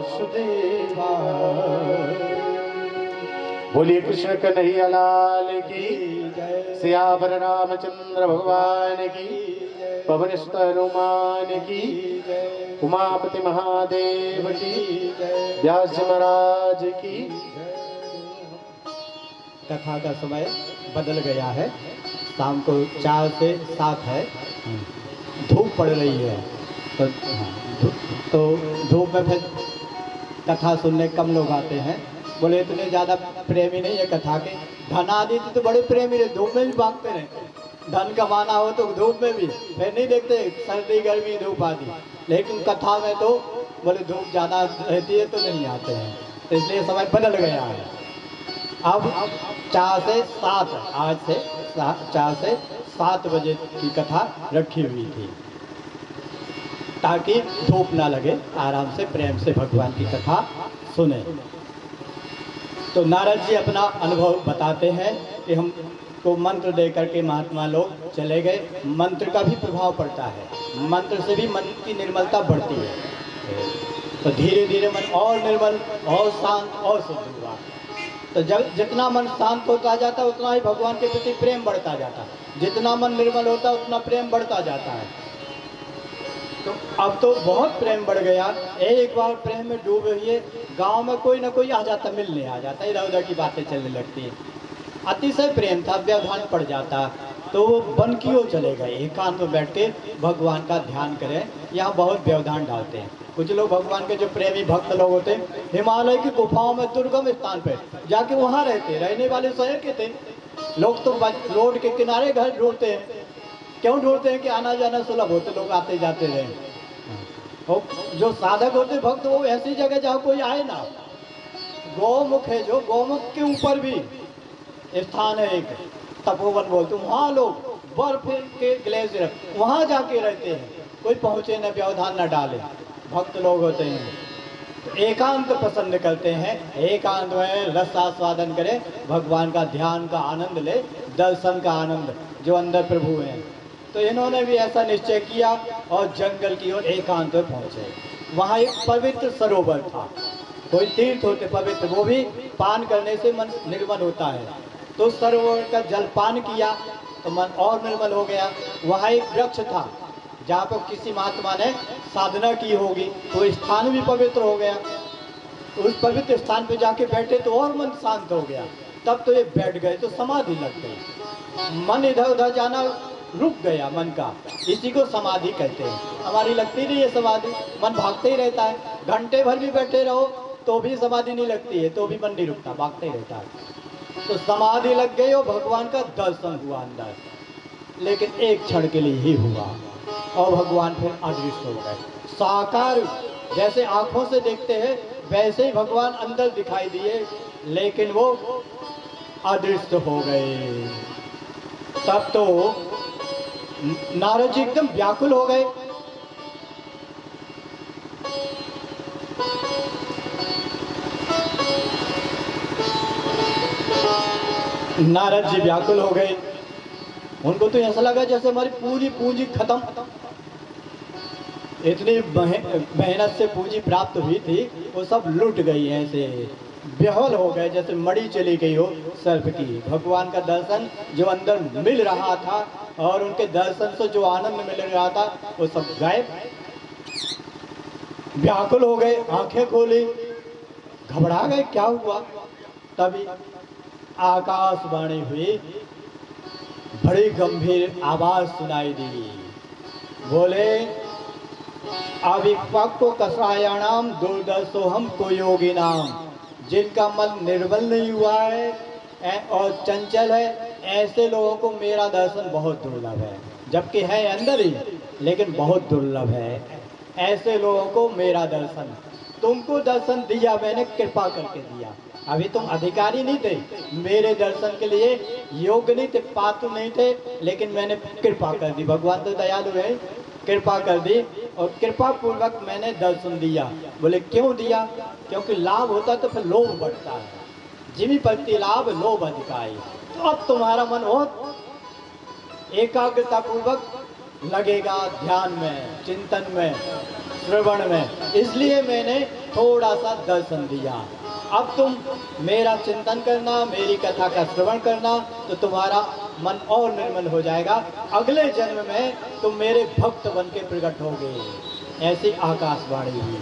वासुदेवा। बोलिए कृष्ण कन्हैया लाल की जय। सियावर रामचंद्र भगवान की, पवन सुत हनुमान की जय। उमापति महादेव की जय। व्यास जी महाराज की। कथा का समय बदल गया है, शाम को 4 से 7 है, धूप पड़ रही है, तो धूप में फिर कथा सुनने कम लोग आते हैं। बोले इतने ज़्यादा प्रेमी नहीं है कथा के। धन आदि तो बड़े प्रेमी रहे, धूप में भी भागते रहते हैं। धन कमाना हो तो धूप में भी, फिर नहीं देखते सर्दी गर्मी धूप आदि। लेकिन कथा में तो बोले धूप ज़्यादा रहती है तो नहीं आते हैं, इसलिए समय बदल गया है। अब 4 से 7, आज से 4 से 7 बजे की कथा रखी हुई थी, ताकि धूप ना लगे, आराम से प्रेम से भगवान की कथा सुने। तो नारद जी अपना अनुभव बताते हैं कि हमको मंत्र दे करके महात्मा लोग चले गए। मंत्र का भी प्रभाव पड़ता है, मंत्र से भी मन की निर्मलता बढ़ती है। तो धीरे धीरे मन और निर्मल और शांत और शुद्ध हुआ। तो जब जितना मन शांत होता जाता है उतना ही भगवान के प्रति प्रेम बढ़ता जाता है। जितना मन निर्मल होता है उतना प्रेम बढ़ता जाता है। तो अब तो बहुत प्रेम बढ़ गया। एक बार प्रेम में डूबे हुए गांव में कोई ना कोई आ जाता, मिलने आ जाता, इधर उधर की बातें चलने लगती है। अतिशय प्रेम था, व्यवधान पड़ जाता, तो वो वन की ओर चले गए। एकांत में बैठ के भगवान का ध्यान करें। यहाँ बहुत व्यवधान डालते हैं कुछ लोग। भगवान के जो प्रेमी भक्त लोग होते हैं, हिमालय की गुफाओं में दुर्गम स्थान पर जाके वहाँ रहते, रहने वाले शहर के थे लोग। तो रोड के किनारे घर ढूंढते हैं। क्यों ढूंढते हैं? कि आना जाना सुलभ होते, लोग आते जाते रहे। और जो साधक होते भक्त, वो ऐसी जगह जहाँ कोई आए ना। गौमुख है, जो गौमुख के ऊपर भी स्थान है एक, तपोवन बोलते, वहाँ लोग बर्फ के ग्लेशियर वहाँ जाके रहते हैं। कोई पहुँचे न, व्यवधान न डाले, भक्त लोग होते हैं। तो एकांत पसंद करते हैं, एकांत में रस आस्वादन करें, भगवान का ध्यान का आनंद ले, दर्शन का आनंद, जो अंदर प्रभु हैं। तो इन्होंने भी ऐसा निश्चय किया और जंगल की ओर एकांत में पहुँचे। वहाँ एक पवित्र सरोवर था, कोई तीर्थ होते पवित्र, वो भी पान करने से मन निर्मल होता है। तो सरोवर का जल पान किया तो मन और निर्मल हो गया। वहाँ एक वृक्ष था जहाँ पर किसी महात्मा ने साधना की होगी, तो स्थान भी पवित्र हो गया। उस पवित्र स्थान पे जाके बैठे तो और मन शांत हो गया। तब तो ये बैठ गए तो समाधि लग गई, मन इधर उधर जाना रुक गया मन का, इसी को समाधि कहते हैं। हमारी लगती नहीं है समाधि, मन भागते ही रहता है। घंटे भर भी बैठे रहो तो भी समाधि नहीं लगती है, तो भी मन नहीं रुकता, भागते ही रहता है। तो समाधि लग गई और भगवान का दर्शन हुआ अंदर, लेकिन एक क्षण के लिए ही हुआ और भगवान फिर अदृश्य हो गए। साकार जैसे आंखों से देखते हैं वैसे ही भगवान अंदर दिखाई दिए, लेकिन वो अदृश्य हो गए। तब तो नारद जी एकदम व्याकुल हो गए। नारद जी व्याकुल हो गए। उनको तो ऐसा लगा जैसे हमारी पूरी पूंजी खत्म, इतनी मेहनत से पूंजी प्राप्त हुई थी वो सब लुट गई। ऐसे बेहोल हो गए जैसे मड़ी चली गई हो सर्प की। भगवान का दर्शन जो अंदर मिल रहा था और उनके दर्शन से जो आनंद मिल रहा था वो सब गायब। व्याकुल हो गए, आंखें खोली, घबरा गए, क्या हुआ? तभी आकाशवाणी हुई, बड़ी गंभीर आवाज सुनाई दी। बोले, अविपक्व कषायाणाम दुर्दर्शोहम को योगी नाम। जिनका मन निर्बल नहीं हुआ है और चंचल है, ऐसे लोगों को मेरा दर्शन बहुत दुर्लभ है। जबकि है अंदर ही, लेकिन बहुत दुर्लभ है। ऐसे लोगों को मेरा दर्शन, तुमको दर्शन दिया मैंने, कृपा करके दिया। अभी तुम अधिकारी नहीं थे, मेरे दर्शन के लिए योग्य नहीं थे, पात्र नहीं थे, लेकिन मैंने कृपा कर दी। भगवान तो दयालु है, कृपा कर दी और कृपा पूर्वक मैंने दर्शन दिया। बोले क्यों दिया? क्योंकि लाभ होता तो फिर लोभ बढ़ता है। जिमी प्रति लाभ लोभ अधिकारी। तो अब तुम्हारा मन बहुत एकाग्रता पूर्वक लगेगा ध्यान में, चिंतन में, श्रवण में, इसलिए मैंने थोड़ा सा दर्शन दिया। अब तुम मेरा चिंतन करना, मेरी कथा का श्रवण करना, तो तुम्हारा मन और निर्मल हो जाएगा। अगले जन्म में तुम मेरे भक्त बन के प्रकट होगे। ऐसी आकाशवाणी हुई।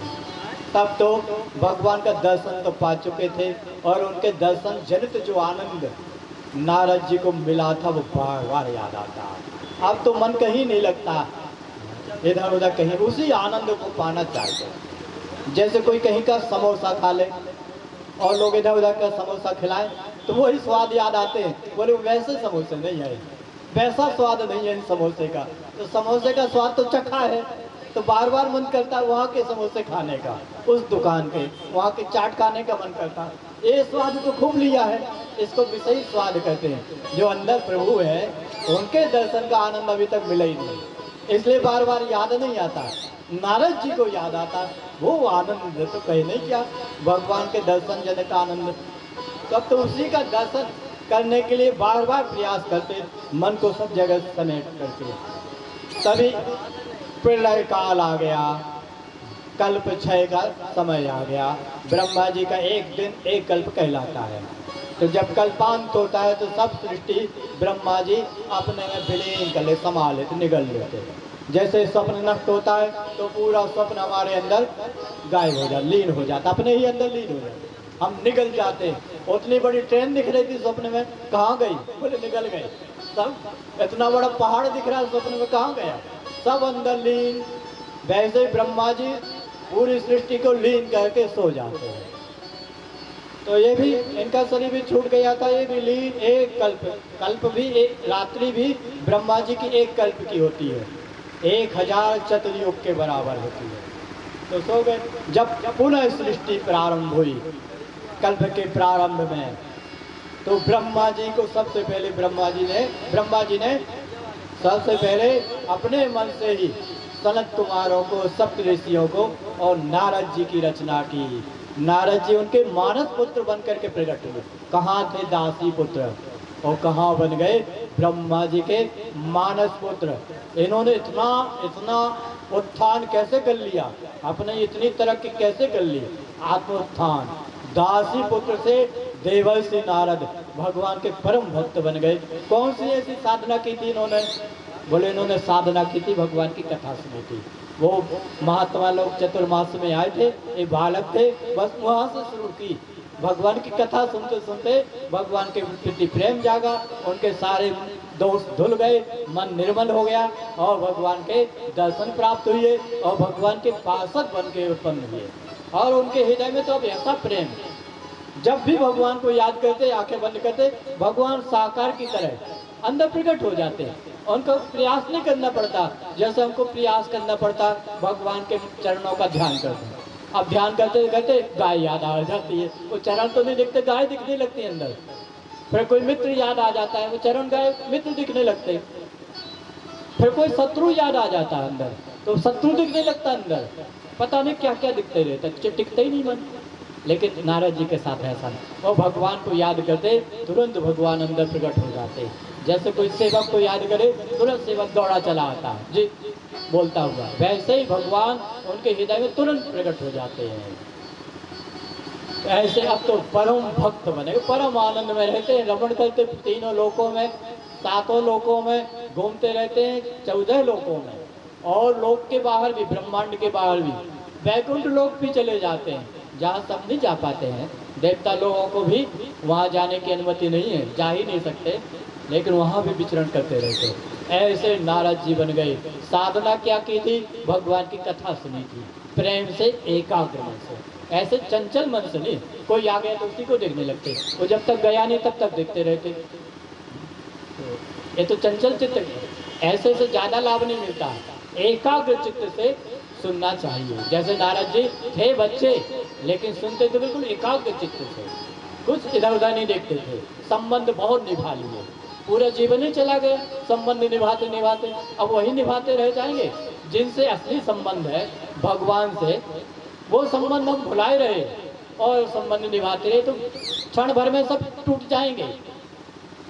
तब तो भगवान का दर्शन तो पा चुके थे, और उनके दर्शन जनित जो आनंद नारद जी को मिला था वो बार बार याद आता। अब तो मन कहीं नहीं लगता, इधर उधर कहीं उसी आनंद को पाना चाहते। जैसे कोई कहीं का समोसा खा ले और लोग इधर उधर का समोसा खिलाएं तो वही स्वाद याद आते हैं। बोले वैसे समोसे नहीं है, वैसा स्वाद नहीं है समोसे का। तो समोसे का स्वाद तो चखा है, तो बार बार मन करता है वहाँ के समोसे खाने का, उस दुकान के वहाँ के चाट खाने का मन करता। ये स्वाद तो खूब लिया है, इसको विषयी स्वाद कहते हैं। जो अंदर प्रभु है उनके दर्शन का आनंद अभी तक मिला ही नहीं, इसलिए बार बार याद नहीं आता। नारद जी को याद आता, वो आनंद तो कहीं नहीं क्या, भगवान के दर्शन जनक आनंद। तब तो उसी का दर्शन करने के लिए बार बार प्रयास करते, मन को सब जगह समेट करके। तभी प्रलय काल आ गया, कल्प क्षय का समय आ गया। ब्रह्मा जी का एक दिन एक कल्प कहलाता है। तो जब कल्पांत होता है तो सब सृष्टि ब्रह्मा जी अपने में विलीन कर ले, समा लेते, निगल लेते। जैसे स्वप्न नष्ट होता है तो पूरा स्वप्न हमारे अंदर गायब हो जाता, लीन हो जाता, अपने ही अंदर लीन हो जाता, हम निगल जाते। उतनी बड़ी ट्रेन दिख रही थी स्वप्न में, कहाँ गई? बोले निगल गई। सब इतना बड़ा पहाड़ दिख रहा है स्वप्न में, कहाँ गया? सब अंदर लीन। वैसे ही ब्रह्मा जी पूरी सृष्टि को लीन करके सो जाते हैं। तो ये भी इनका शरीर भी छूट गया था, ये भी लीन। एक कल्प भी, एक रात्रि भी ब्रह्मा जी की एक कल्प की होती है, 1000 चतुर्युग के बराबर होती है। तो सो गए। जब पुनः सृष्टि प्रारंभ हुई, कल्प के प्रारंभ में, तो ब्रह्मा जी को सबसे पहले ब्रह्मा जी ने सबसे पहले अपने मन से ही सनत कुमारों को, सप्त ऋषियों को और नारद जी की रचना की। नारद जी उनके मानस पुत्र बनकर के प्रकट हुए। कहाँ थे दासी पुत्र, और कहाँ बन गए ब्रह्मा जी के मानस पुत्र। इन्होंने इतना उत्थान कैसे कर लिया, अपने इतनी तरक्की कैसे कर ली, आत्मोत्थान। दासी पुत्र से देवर्षि नारद भगवान के परम भक्त बन गए। कौन सी ऐसी साधना की थी इन्होंने? बोले इन्होंने साधना की थी, भगवान की कथा सुनी थी। वो महात्मा लोग चतुर्मास में आए थे, ये बालक थे, बस वहाँ से शुरू की। भगवान की कथा सुनते सुनते भगवान के प्रति प्रेम जागा, उनके सारे दोष धुल गए, मन निर्मल हो गया, और भगवान के दर्शन प्राप्त हुए, और भगवान के पार्षद बन के उत्पन्न हुए। और उनके हृदय में तो अब ऐसा प्रेम, जब भी भगवान को याद करते, आंखें बंद करते, भगवान साकार की तरह अंदर प्रकट हो जाते हैं। उनको प्रयास नहीं करना पड़ता, जैसे हमको प्रयास करना पड़ता भगवान के चरणों का ध्यान करते। अब ध्यान करते करते गाय याद आ जाती है, वो चरण तो नहीं दिखते, गाय दिखने लगती है अंदर। फिर कोई मित्र याद आ जाता है, वो चरण गाय मित्र दिखने लगते। फिर कोई शत्रु याद आ जाता है अंदर, तो शत्रु दिखने लगता अंदर। पता नहीं क्या क्या दिखते रहता, टिकते ही नहीं मन। लेकिन नारद जी के साथ ऐसा नहीं, वो भगवान को याद करते, तुरंत भगवान अंदर प्रकट हो जाते। जैसे कोई सेवक को याद करे, तुरंत सेवक दौड़ा चला आता है जी बोलता हुआ, वैसे ही भगवान उनके हृदय में तुरंत प्रकट हो जाते हैं। ऐसे अब तो परम भक्त बने, परम आनंद में रहते हैं, रमण करते तीनों लोकों में, 7 लोकों में घूमते रहते हैं, 14 लोकों में, और लोक के बाहर भी, ब्रह्मांड के बाहर भी, वैकुंठ लोक भी चले जाते हैं, जहाँ सब नहीं जा पाते हैं। देवता लोगों को भी वहाँ जाने की अनुमति नहीं है, जा ही नहीं सकते, लेकिन वहाँ भी विचरण करते रहते। ऐसे नारद जी बन गए। साधना क्या की थी? भगवान की कथा सुनी थी, प्रेम से, एकाग्र मन से, ऐसे चंचल मन से नहीं। कोई आ गया तो उसी को देखने लगते, वो जब तक गया नहीं तब तक देखते रहते। ये तो चंचल चित्त, ऐसे से ज़्यादा लाभ नहीं मिलता। एकाग्र चित्त से सुनना चाहिए। जैसे नारद जी थे बच्चे, लेकिन सुनते थे बिल्कुल एकाग्र चित्त से, कुछ इधर उधर नहीं देखते थे। संबंध बहुत निभा लिए, पूरा जीवन ही चला गया संबंध निभाते निभाते। अब वही निभाते रह जाएंगे जिनसे असली संबंध है भगवान से, वो संबंध हम भुलाए रहे और संबंध निभाते रहे तो क्षण भर में सब टूट जाएंगे।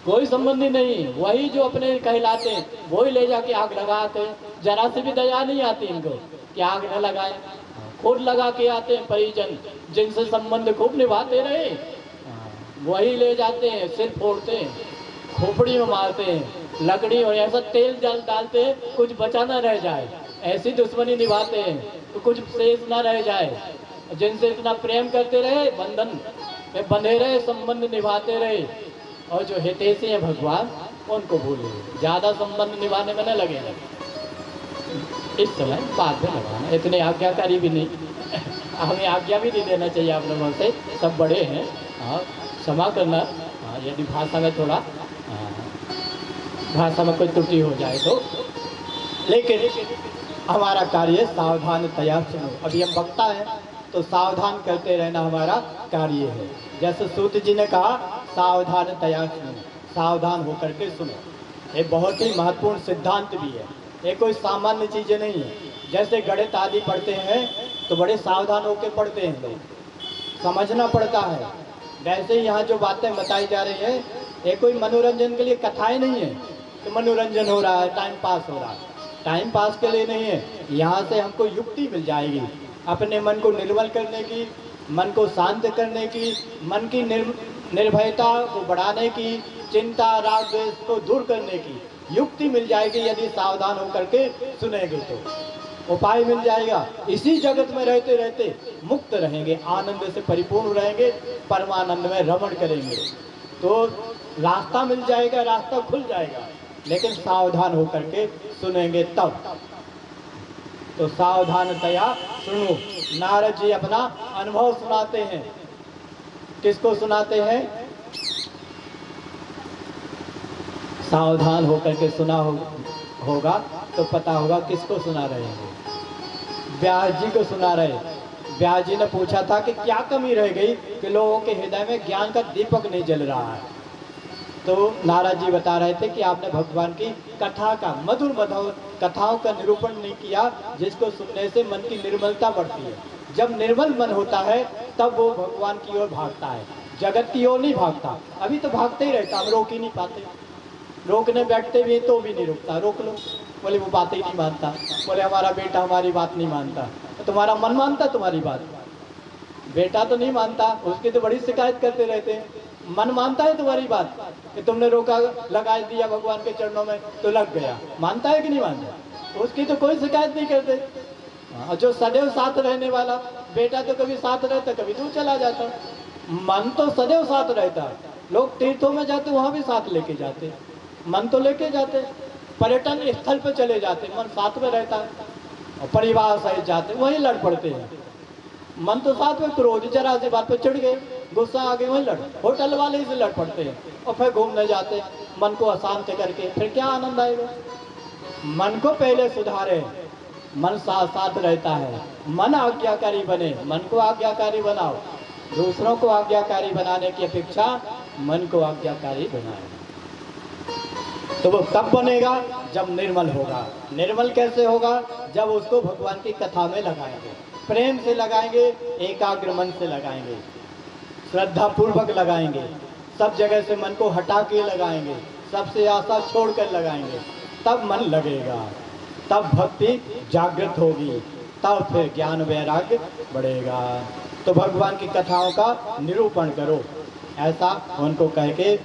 कोई संबंधी नहीं, वही जो अपने कहलाते हैं वही ले जाके आग लगाते हैं। जरा से भी दया नहीं आती इनको कि आग न लगाए। खुद लगा के आते हैं परिजन, जिनसे संबंध खूब निभाते रहे वही ले जाते हैं, सिर फोड़ते हैं, खोपड़ी में मारते हैं, लकड़ी और ऐसा तेल जल डालते हैं कुछ बचा ना रह जाए, ऐसी दुश्मनी निभाते हैं तो कुछ शेष ना रह जाए। जिनसे इतना प्रेम करते रहे, बंधन में बंधे रहे, संबंध निभाते रहे, और जो हितैषी हैं भगवान उनको भूले, ज़्यादा संबंध निभाने में न लगे इस समय, बाद में लगाना, इतने आज्ञाकारी भी नहीं हमें आज्ञा भी नहीं देना चाहिए आप लोगों से, सब बड़े हैं। हाँ, क्षमा करना यदि भाषा में थोड़ा भाषा में कोई त्रुटि हो जाए तो, लेकिन हमारा कार्य सावधानतया सुनो। अभी हम वक्ता हैं तो सावधान करते रहना हमारा कार्य है। जैसे सूत जी ने कहा सावधानतया सुनो, सावधान होकर के सुनो। ये बहुत ही महत्वपूर्ण सिद्धांत भी है, ये कोई सामान्य चीज़ें नहीं है। जैसे गणित आदि पढ़ते हैं तो बड़े सावधान होकर पढ़ते हैं लोग, समझना पड़ता है। वैसे यहाँ जो बातें बताई जा रही है ये कोई मनोरंजन के लिए कथाएं नहीं है कि मनोरंजन हो रहा है, टाइम पास हो रहा है, टाइम पास के लिए नहीं है। यहाँ से हमको युक्ति मिल जाएगी अपने मन को निर्मल करने की, मन को शांत करने की, मन की निर्भयता को बढ़ाने की, चिंता राग द्वेष को दूर करने की युक्ति मिल जाएगी यदि सावधान होकर के सुनेंगे तो। उपाय मिल जाएगा। इसी जगत में रहते रहते मुक्त रहेंगे, आनंद से परिपूर्ण रहेंगे, परमानंद में रमण करेंगे तो रास्ता मिल जाएगा, रास्ता खुल जाएगा। लेकिन सावधान होकर के सुनेंगे तब। तो सावधानतया सुनो। नारद जी अपना अनुभव सुनाते हैं। किसको सुनाते हैं? सावधान होकर के सुना होगा तो पता होगा किसको सुना रहे हैं। व्यास जी को सुना रहे। व्यास जी ने पूछा था कि क्या कमी रह गई कि लोगों के हृदय में ज्ञान का दीपक नहीं जल रहा है। तो नारद जी बता रहे थे कि आपने भगवान की कथा का मधुर मधुर कथाओं का निरूपण नहीं किया, जिसको सुनने से मन की निर्मलता बढ़ती है। जब निर्मल मन होता है तब वो भगवान की ओर भागता है, जगत की ओर नहीं भागता। अभी तो भागते ही रहता, हम रोक ही नहीं पाते। रोकने बैठते भी तो भी नहीं रुकता। रोक लो, बोले वो बात ही नहीं मानता, बोले हमारा बेटा हमारी बात नहीं मानता। तो तुम्हारा मन मानता तुम्हारी बात? बेटा तो नहीं मानता, उसकी तो बड़ी शिकायत करते रहते हैं। मन मानता है तुम्हारी बात कि तुमने रोका, लगा दिया भगवान के चरणों में तो लग गया? मानता है कि नहीं मानता? उसकी तो कोई शिकायत नहीं करते। और जो सदैव साथ रहने वाला बेटा तो कभी साथ रहता, कभी दूर चला जाता। मन तो सदैव साथ रहता है। लोग तीर्थों में जाते वहाँ भी साथ लेके जाते, मन तो लेके जाते। पर्यटन स्थल पर चले जाते, मन साथ में रहता है। और परिवार सहित जाते, वहीं लड़ पड़ते हैं। मन तो साथ में, क्रोध जरा सी बात पर चिढ़ गए, गुस्सा आ गए, वहीं लड़, होटल वाले से लड़ पड़ते हैं। और फिर घूमने जाते मन को अशांत करके, फिर क्या आनंद आएगा? मन को पहले सुधारे, मन साथ साथ रहता है। मन आज्ञाकारी बने, मन को आज्ञाकारी बनाओ। दूसरों को आज्ञाकारी बनाने की अपेक्षा मन को आज्ञाकारी बनाए। तो वो तब बनेगा जब निर्मल होगा। निर्मल कैसे होगा? जब उसको भगवान की कथा में लगाएंगे, प्रेम से लगाएंगे, एकाग्र मन से लगाएंगे, श्रद्धा पूर्वक लगाएंगे, सब जगह से मन को हटा के लगाएंगे, सबसे आशा छोड़कर लगाएंगे, तब मन लगेगा, तब भक्ति जागृत होगी, तब फिर ज्ञान वैराग्य बढ़ेगा। तो भगवान की कथाओं का निरूपण करो, ऐसा उनको कह के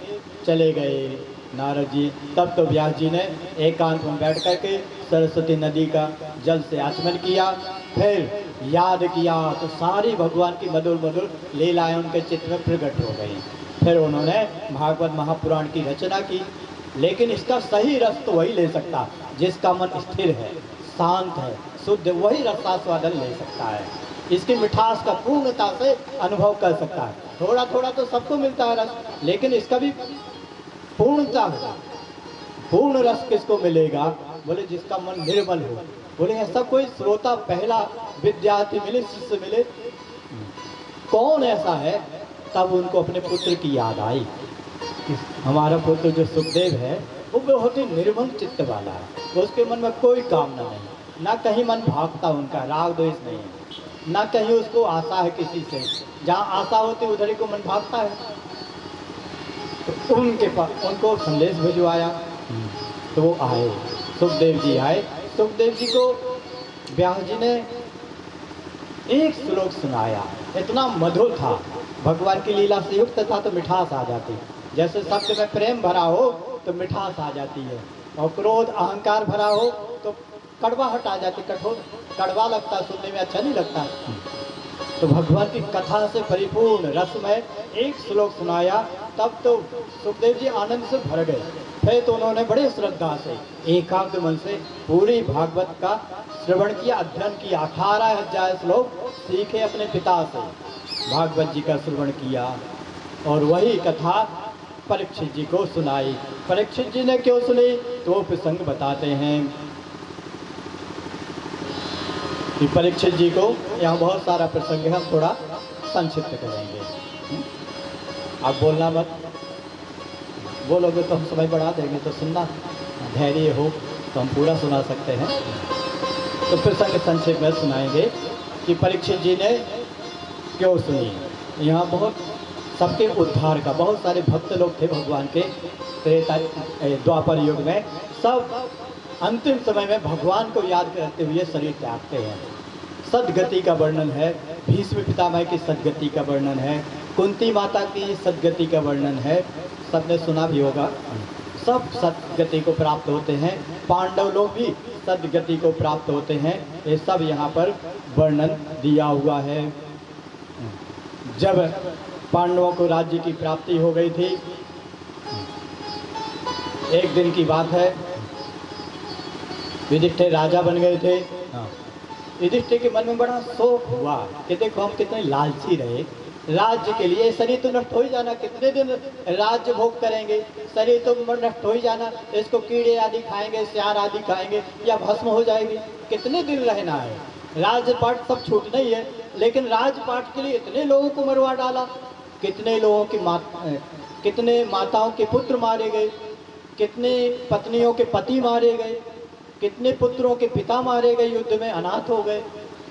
चले गए नारद जी। तब तो व्यास जी ने एकांत में बैठ करके सरस्वती नदी का जल से आचमन किया, फिर याद किया तो सारी भगवान की मधुर मधुर लीलाएं उनके चित्त में प्रकट हो गई। फिर उन्होंने भागवत महापुराण की रचना की। लेकिन इसका सही रस तो वही ले सकता जिसका मन स्थिर है, शांत है, शुद्ध, वही रसास्वादन ले सकता है। इसकी मिठास का पूर्णता से अनुभव कर सकता है। थोड़ा थोड़ा तो सबको मिलता है रस, लेकिन इसका भी पूर्णता होगा। पूर्ण रस किसको मिलेगा? बोले जिसका मन निर्मल हो। बोले ऐसा कोई श्रोता, पहला विद्यार्थी मिले, शिष्य मिले, कौन ऐसा है? तब उनको अपने पुत्र की याद आई। हमारा पुत्र जो सुखदेव है वो बहुत ही निर्मल चित्त वाला है, उसके मन में कोई कामना नहीं, ना कहीं मन भागता, उनका राग द्वेष नहीं है, ना कहीं उसको आशा है किसी से। जहाँ आशा होती उधर ही को मन भागता है। तो उनके पास उनको संदेश भिजवाया तो वो आए, सुखदेव जी आए। सुखदेव जी को व्यास जी ने एक श्लोक सुनाया, इतना मधुर था। भगवान की लीला से युक्त था तो मिठास आ जाती। जैसे शब्द में प्रेम भरा हो तो मिठास आ जाती है, और क्रोध अहंकार भरा हो तो कड़वाहट आ जाती, कठोर कड़वा लगता है, सुनने में अच्छा नहीं लगता। तो भगवान की कथा से परिपूर्ण रस में एक श्लोक सुनाया, तब तो सुखदेव जी आनंद से भर गए। फिर तो उन्होंने बड़े श्रद्धा से एकाग्र मन से पूरी भागवत का श्रवण किया, अध्ययन किया। 18,000 श्लोक सीखे अपने पिता से, भागवत जी का श्रवण किया, और वही कथा परीक्षित जी को सुनाई। परीक्षित जी ने क्यों सुनी तो वो प्रसंग बताते हैं कि परीक्षित जी को, यहाँ बहुत सारा प्रसंग है, हम थोड़ा संक्षिप्त करेंगे। आप बोलना मत, बोलोगे तो हम समय बढ़ा देंगे, तो सुनना, धैर्य हो तो हम पूरा सुना सकते हैं। तो प्रसंग संक्षेप में सुनाएंगे कि परीक्षित जी ने क्यों सुनी। यहाँ बहुत सबके उद्धार का, बहुत सारे भक्त लोग थे भगवान के त्रेता द्वापर युग में, सब अंतिम समय में भगवान को याद करते हुए शरीर त्यागते हैं। सदगति का वर्णन है, भीष्म पितामह की सदगति का वर्णन है, कुंती माता की सदगति का वर्णन है, सबने सुना भी होगा। सब सदगति को प्राप्त होते हैं, पांडव लोग भी सदगति को प्राप्त होते हैं। ये सब यहाँ पर वर्णन दिया हुआ है। जब पांडवों को राज्य की प्राप्ति हो गई थी, एक दिन की बात है, युधिष्ठिर राजा बन गए थे। युधिष्ठिर के मन में बड़ा शोक हुआ कि देखो हम कितने लालची रहे, राज्य के लिए शरीर तो नष्ट हो ही जाना, कितने दिन राज्य भोग करेंगे, शरीर तो नष्ट हो ही जाना, इसको कीड़े आदि खाएंगे, सियार आदि खाएंगे या भस्म हो जाएगी, कितने दिन रहना है, राजपाट सब छूटना ही है। लेकिन राजपाट के लिए इतने लोगों को मरवा डाला, कितने लोगों की कितने माताओं के पुत्र मारे गए, कितने पत्नियों के पति मारे गए, कितने पुत्रों के पिता मारे गए, युद्ध में अनाथ हो गए।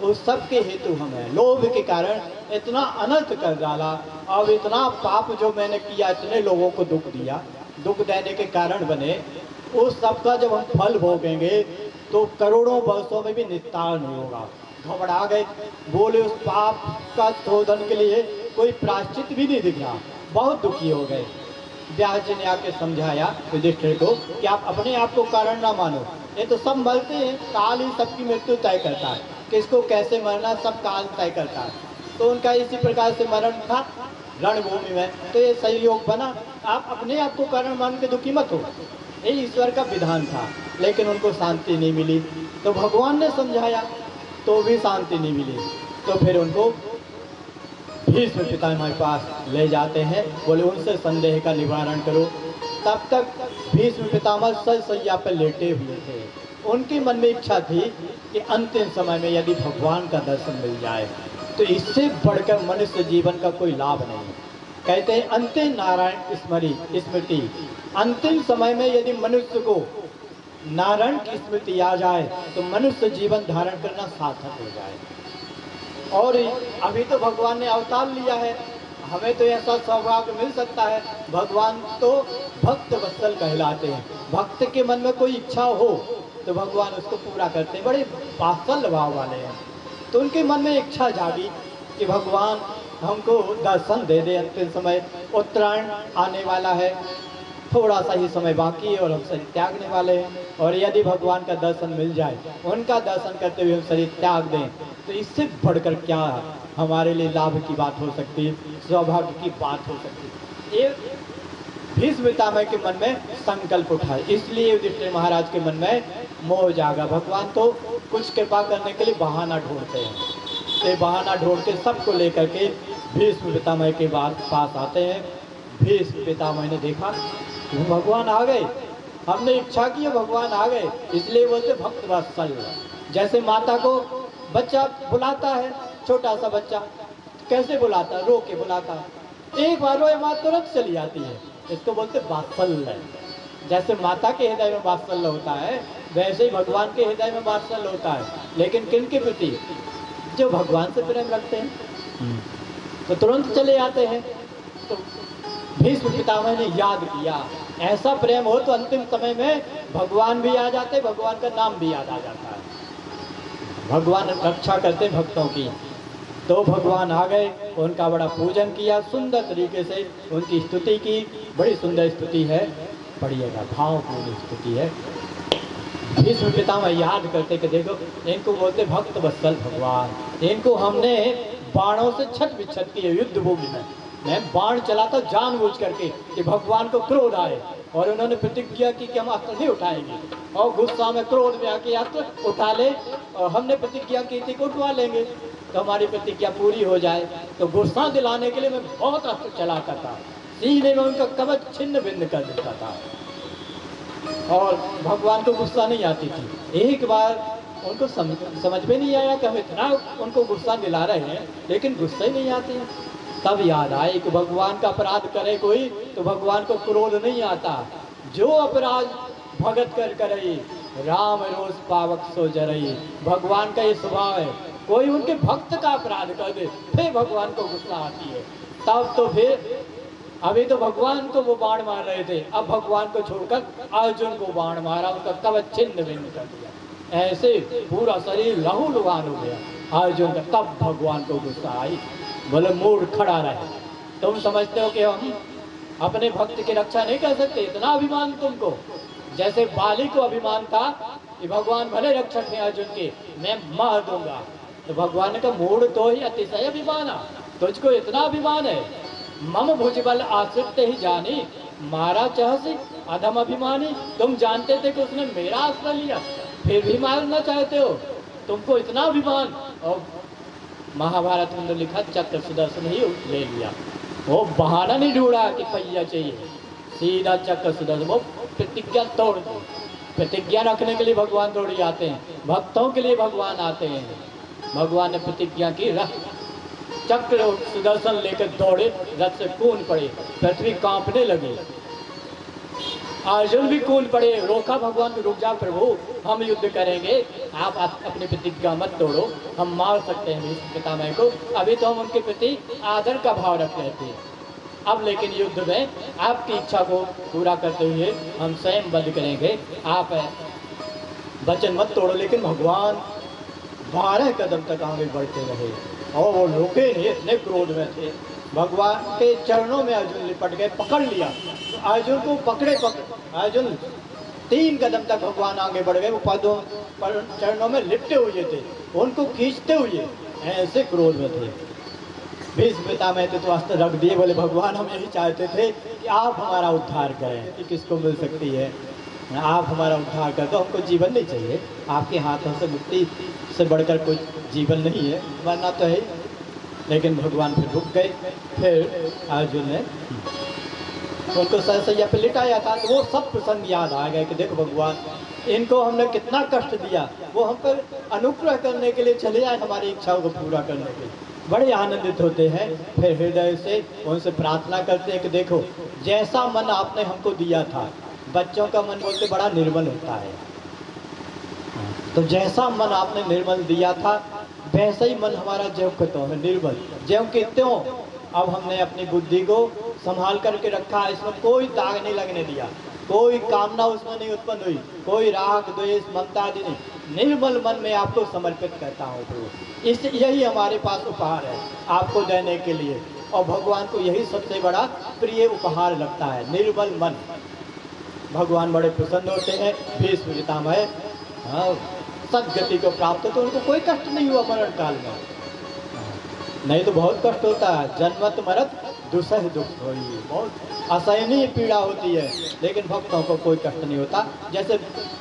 उस सब के हेतु हमें लोभ के कारण इतना अनर्थ कर डाला, और इतना पाप जो मैंने किया, इतने लोगों को दुख दिया, दुख देने के कारण बने, उस सब का जब हम फल भोगेंगे तो करोड़ों वर्षों में भी निस्तार नहीं होगा। घबरा गए, बोले उस पाप का शोधन के लिए कोई प्रायश्चित भी नहीं दिख रहा, बहुत दुखी हो गए। व्यास जी ने आके समझाया युधिष्ठिर को कि आप अपने आप को कारण ना मानो, ये तो सब मरते हैं, काल ही सबकी मृत्यु तय करता है, किसको कैसे मरना सब काल तय करता है। तो उनका इसी प्रकार से मरण था रणभूमि में, तो ये संयोग बना, आप अपने आप को कारण मान के दुखी मत हो, ये ईश्वर का विधान था। लेकिन उनको शांति नहीं मिली, तो भगवान ने समझाया तो भी शांति नहीं मिली। तो फिर उनको भीष्म पितामह के पास ले जाते हैं, बोले उनसे संदेह का निवारण करो। तब तक भीष्म पितामह सैया पर लेटे हुए थे। उनके मन में इच्छा थी कि अंतिम समय में यदि भगवान का दर्शन मिल जाए तो इससे बढ़कर मनुष्य जीवन का कोई लाभ नहीं। कहते हैं अंतिम नारायण स्मृति, अंतिम समय में यदि मनुष्य को नारायण की स्मृति आ जाए तो मनुष्य जीवन धारण करना सार्थक हो जाए। और अभी तो भगवान ने अवतार लिया है, हमें तो ऐसा सौभाग्य मिल सकता है। भगवान तो भक्त वत्सल कहलाते हैं, भक्त के मन में कोई इच्छा हो तो भगवान उसको पूरा करते हैं, बड़े वात्सल्य भाव वाले हैं। तो उनके मन में इच्छा जागी कि भगवान हमको दर्शन दे दे। अंतिम समय उत्तरायण आने वाला है, थोड़ा सा ही समय बाकी है और हम शरीर त्यागने वाले हैं, और यदि भगवान का दर्शन मिल जाए, उनका दर्शन करते हुए हम शरीर त्याग दें, तो इससे बढ़कर क्या हमारे लिए लाभ की बात हो सकती है, सौभाग्य की बात हो सकती है। ये भीष्म पितामह के मन में संकल्प उठा, इसलिए युधिष्ठिर महाराज के मन में मोह जागा। भगवान तो कुछ कृपा करने के लिए बहाना ढूंढते हैं, तो बहाना ढूंढ के सबको लेकर के भीष्म पितामह के पास आते हैं। भीष्म पितामह ने देखा भगवान आ गए, हमने इच्छा की भगवान आ गए, इसलिए बोलते भक्त वत्सल। जैसे माता को बच्चा बुलाता है, छोटा सा बच्चा कैसे बुलाता है, रो के बुलाता है, एक बार रोए माँ तुरंत चली जाती है, इसको बोलते वात्सल्य। जैसे माता के हृदय में वात्सल्य होता है, वैसे ही भगवान के हृदय में वात्सल्य होता है। लेकिन किन के प्रति? जो भगवान से प्रेम रखते हैं तो तुरंत चले आते हैं। तो भीष्म पितामह ने याद किया, ऐसा प्रेम हो तो अंतिम समय में भगवान भी आ जाते, भगवान का नाम भी याद आ जाता है। भगवान रक्षा करते भक्तों की, तो भगवान आ गए, उनका बड़ा पूजन किया, सुंदर तरीके से उनकी स्तुति की। बड़ी सुंदर स्तुति है, पढ़िएगा, भावपूर्ण स्तुति है। भीष्म पितामह याद करते कि देखो इनको बोलते भक्त वत्सल भगवान, इनको हमने बाणों से छत विच्छत किए युद्ध भूमि में। मैं बाण चलाता जानबूझ करके कि भगवान को क्रोध आए, और उन्होंने प्रतिज्ञा की कि हम अस्त्र नहीं उठाएंगे, और गुस्सा में क्रोध में आके अस्त्र उठा ले, और हमने प्रतिज्ञा की थी कि उठवा लेंगे तो हमारी प्रतिज्ञा पूरी हो जाए। तो गुस्सा दिलाने के लिए मैं बहुत अस्त्र चलाता था, सीने में उनका कवच छिन्न भिन्न कर देता था, और भगवान को गुस्सा नहीं आती थी। एक बार उनको समझ में नहीं आया कि हम इतना उनको गुस्सा दिला रहे हैं लेकिन गुस्सा ही नहीं आते हैं। तब याद आए कि भगवान का अपराध करे कोई तो भगवान को क्रोध नहीं आता। जो अपराध भगत कर करई, राम रोष पावक सो जरई। भगवान का ये स्वभाव है, कोई उनके भक्त का अपराध कर दे फिर भगवान को गुस्सा आती है। तब तो फिर अभी तो भगवान को वो बाण मार रहे थे, अब भगवान को छोड़कर अर्जुन को बाण मारा, उनका कवच छिन्न भिन्न कर दिया, ऐसे पूरा शरीर लहू लुहान हो गया अर्जुन का। तब भगवान को गुस्सा आई, बोले मूड खड़ा रहे, तुम समझते हो कि हम अपने भक्त की रक्षा नहीं कर सकते? इतना अभिमान तुमको? जैसे बाली को अभिमान था कि भगवान भले रक्षक हैं अर्जुन के, मैं मार दूंगा, तो भगवान का मूड तो ही अतिशय अभिमाना, तुझको इतना अभिमान है? मम भुजबल आश्रित ही जानी, मारा चहसी अधम अभिमानी। तुम जानते थे कि उसने मेरा आश्रय लिया, फिर भी मारना चाहते हो, तुमको इतना अभिमान। और महाभारत में लिखा चक्र सुदर्शन ही ले लिया, वो बहाना नहीं ढूंढा कि पहिया चाहिए, सीधा चक्र सुदर्शन, वो प्रतिज्ञा तोड़ दी। प्रतिज्ञा रखने के लिए भगवान थोड़ी आते हैं, भक्तों के लिए भगवान आते हैं। भगवान ने प्रतिज्ञा की, चक्र सुदर्शन लेकर दौड़े, रथ से कूद पड़े, पृथ्वी कांपने लगी, अर्जुन भी कूद पड़े, रोका भगवान को, रुक जा प्रभु, हम युद्ध करेंगे, आप अपनी प्रतिज्ञा मत तोड़ो, हम मार सकते हैं भीष्म पितामह को, अभी तो हम उनके प्रति आदर का भाव रख रहे थे, अब लेकिन युद्ध में आपकी इच्छा को पूरा करते हुए हम स्वयं वध करेंगे, आप वचन मत तोड़ो। लेकिन भगवान 12 कदम तक आगे बढ़ते रहे, और वो लोके नहीं, इतने क्रोध में थे। भगवान के चरणों में अर्जुन लिपट गए, पकड़ लिया, तो अर्जुन को पकड़े अर्जुन 3 कदम तक भगवान आगे बढ़ गए, वो पदों पर चरणों में लिपटे हुए थे, उनको खींचते हुए ऐसे क्रोध में थे। भीष्म पितामह तो अस्त्र रख दिए, बोले भगवान हम यही चाहते थे कि आप हमारा उद्धार करें, कि किसको मिल सकती है, आप हमारा उद्धार कर दो, हमको जीवन नहीं चाहिए, आपके हाथों से मुक्ति से बढ़कर कोई जीवन नहीं है, मरना तो है। लेकिन भगवान फिर रुक गए, फिर अर्जुन ने उनको सरसैया पे लिटाया था, तो वो सब प्रसंग याद आ गए कि देखो भगवान, इनको हमने कितना कष्ट दिया, वो हम पर अनुग्रह करने के लिए चले आए, हमारी इच्छाओं को पूरा करने के लिए। बड़े आनंदित होते हैं, फिर हृदय से उनसे प्रार्थना करते हैं कि देखो जैसा मन आपने हमको दिया था, बच्चों का मन बोलते बड़ा निर्मल होता है, तो जैसा मन आपने निर्मल दिया था वैसा ही मन हमारा ज्यों के त्यों है, निर्मल ज्यों के त्यों। अब हमने अपनी बुद्धि को संभाल करके रखा, इसमें कोई दाग नहीं लगने दिया, कोई कामना उसमें नहीं उत्पन्न हुई, कोई राग द्वेष ममता आदि नहीं, निर्मल मन में आपको समर्पित करता हूँ प्रभु। इस यही हमारे पास उपहार है आपको देने के लिए, और भगवान को यही सबसे बड़ा प्रिय उपहार लगता है, निर्मल मन। भगवान बड़े प्रसन्न होते हैं। भीष्म पितामह सदगति को प्राप्त हो तो उनको कोई कष्ट नहीं हुआ मरण काल में, नहीं तो बहुत कष्ट होता है, जन्मत मरत दुसह दुख होई, बहुत असहनीय पीड़ा होती है, लेकिन भक्तों को कोई कष्ट नहीं होता। जैसे